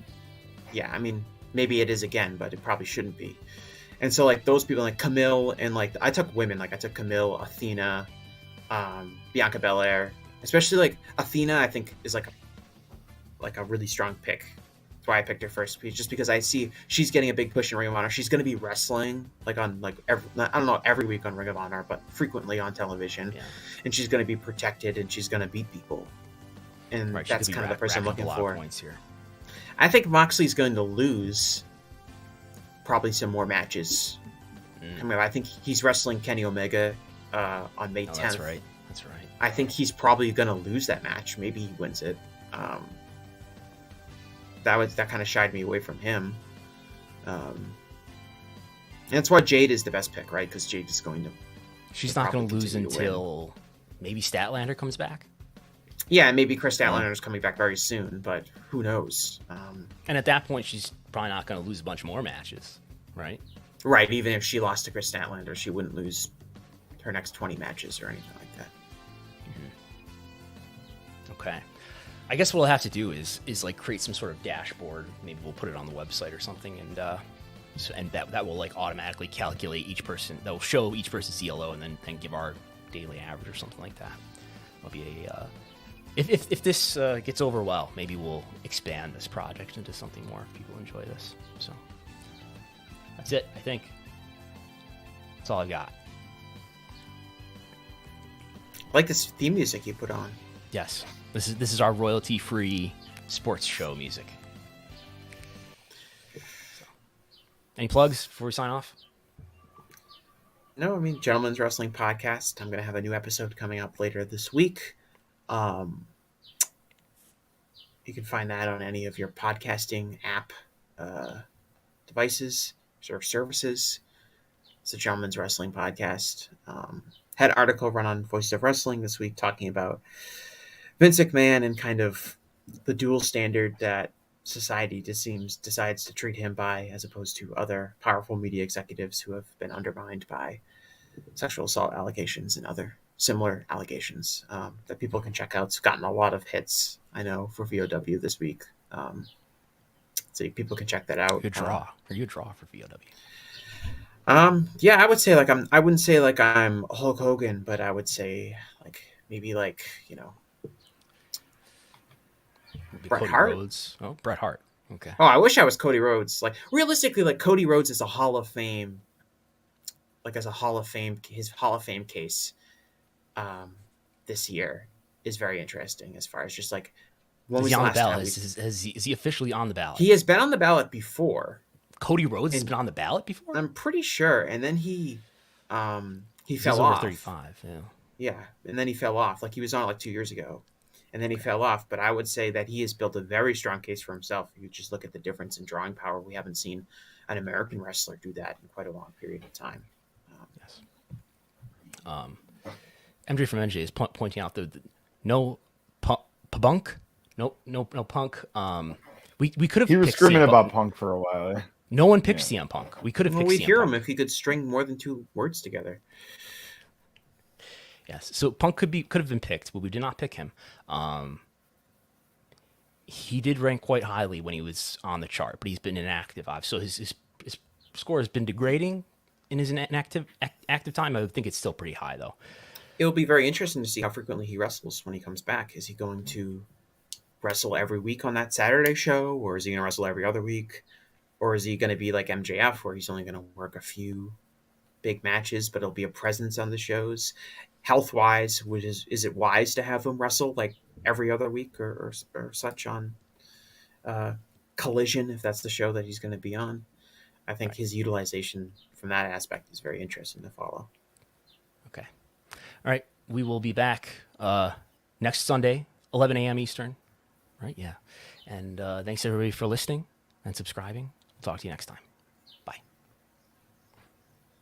Yeah, I mean, maybe it is again, but it probably shouldn't be. And so like those people like Camille, and like I took women, like I took Camille, Athena, Bianca Belair. Especially like Athena, I think is like a really strong pick. That's why I picked her first, just because I see she's getting a big push in Ring of Honor. She's going to be wrestling like on like every week on Ring of Honor, but frequently on television, and she's going to be protected and she's going to beat people. And that's kind of the person I'm looking for. Points here. I think Moxley's going to lose probably some more matches. I mean, I think he's wrestling Kenny Omega on May 10th. That's right. That's right. I think he's probably going to lose that match. Maybe he wins it. That kind of shied me away from him. And that's why Jade is the best pick, right? Because Jade is going to. She's not going to lose until maybe Statlander comes back. Yeah, and maybe Chris Statlander is coming back very soon, but who knows? And at that point, she's probably not going to lose a bunch more matches, right? Right. Even if she lost to Chris Statlander, she wouldn't lose her next 20 matches or anything like that. Okay. I guess what we'll have to do is like create some sort of dashboard. Maybe we'll put it on the website or something, and that will like automatically calculate each person. That will show each person's CLO and then give our daily average or something like that. It'll be a if this gets over well, maybe we'll expand this project into something more if people enjoy this. So that's it. I think that's all I've got. I like this theme music you put on. Yes, this is our royalty-free sports show music. So, any plugs before we sign off? No, I mean, Gentleman's Wrestling Podcast. I'm going to have a new episode coming up later this week. You can find that on any of your podcasting app devices or services. It's a Gentleman's Wrestling Podcast. Had an article run on Voices of Wrestling this week talking about Vince McMahon and kind of the dual standard that society decides to treat him by, as opposed to other powerful media executives who have been undermined by sexual assault allegations and other similar allegations that people can check out. It's gotten a lot of hits, I know, for VOW this week. So people can check that out. Good draw. Are you a draw for VOW? Yeah, I would say I wouldn't say like I'm Hulk Hogan, but I would say maybe Bret Hart. Rhodes. Oh, Bret Hart. Okay. Oh, I wish I was Cody Rhodes. Realistically, Cody Rhodes is a Hall of Fame. His Hall of Fame case this year is very interesting as far as just when was he the on the last ballot? time Is he officially on the ballot? He has been on the ballot before. Cody Rhodes has been on the ballot before? I'm pretty sure. And then he fell over off. 35, yeah. Yeah, and then he fell off. He was on 2 years ago. And then he fell off. But I would say that he has built a very strong case for himself. If you just look at the difference in drawing power, we haven't seen an American wrestler do that in quite a long period of time. Yes. MJ from NJ is pointing out the no Punk. No Punk. We could have. He was screaming about Punk for a while. Eh? No one picked CM Punk. We could have. We'd hear him if he could string more than two words together. Yes, so Punk could have been picked, but we did not pick him. He did rank quite highly when he was on the chart, but he's been inactive. So his score has been degrading in his active time. I would think it's still pretty high though. It'll be very interesting to see how frequently he wrestles when he comes back. Is he going to wrestle every week on that Saturday show, or is he going to wrestle every other week, or is he going to be like MJF where he's only going to work a few big matches, but it'll be a presence on the shows? Health wise, is it wise to have him wrestle every other week or such on Collision, if that's the show that he's going to be on? I think his utilization from that aspect is very interesting to follow. Okay. All right. We will be back next Sunday, 11 a.m. Eastern. Right? Yeah. And thanks everybody for listening and subscribing. Talk to you next time.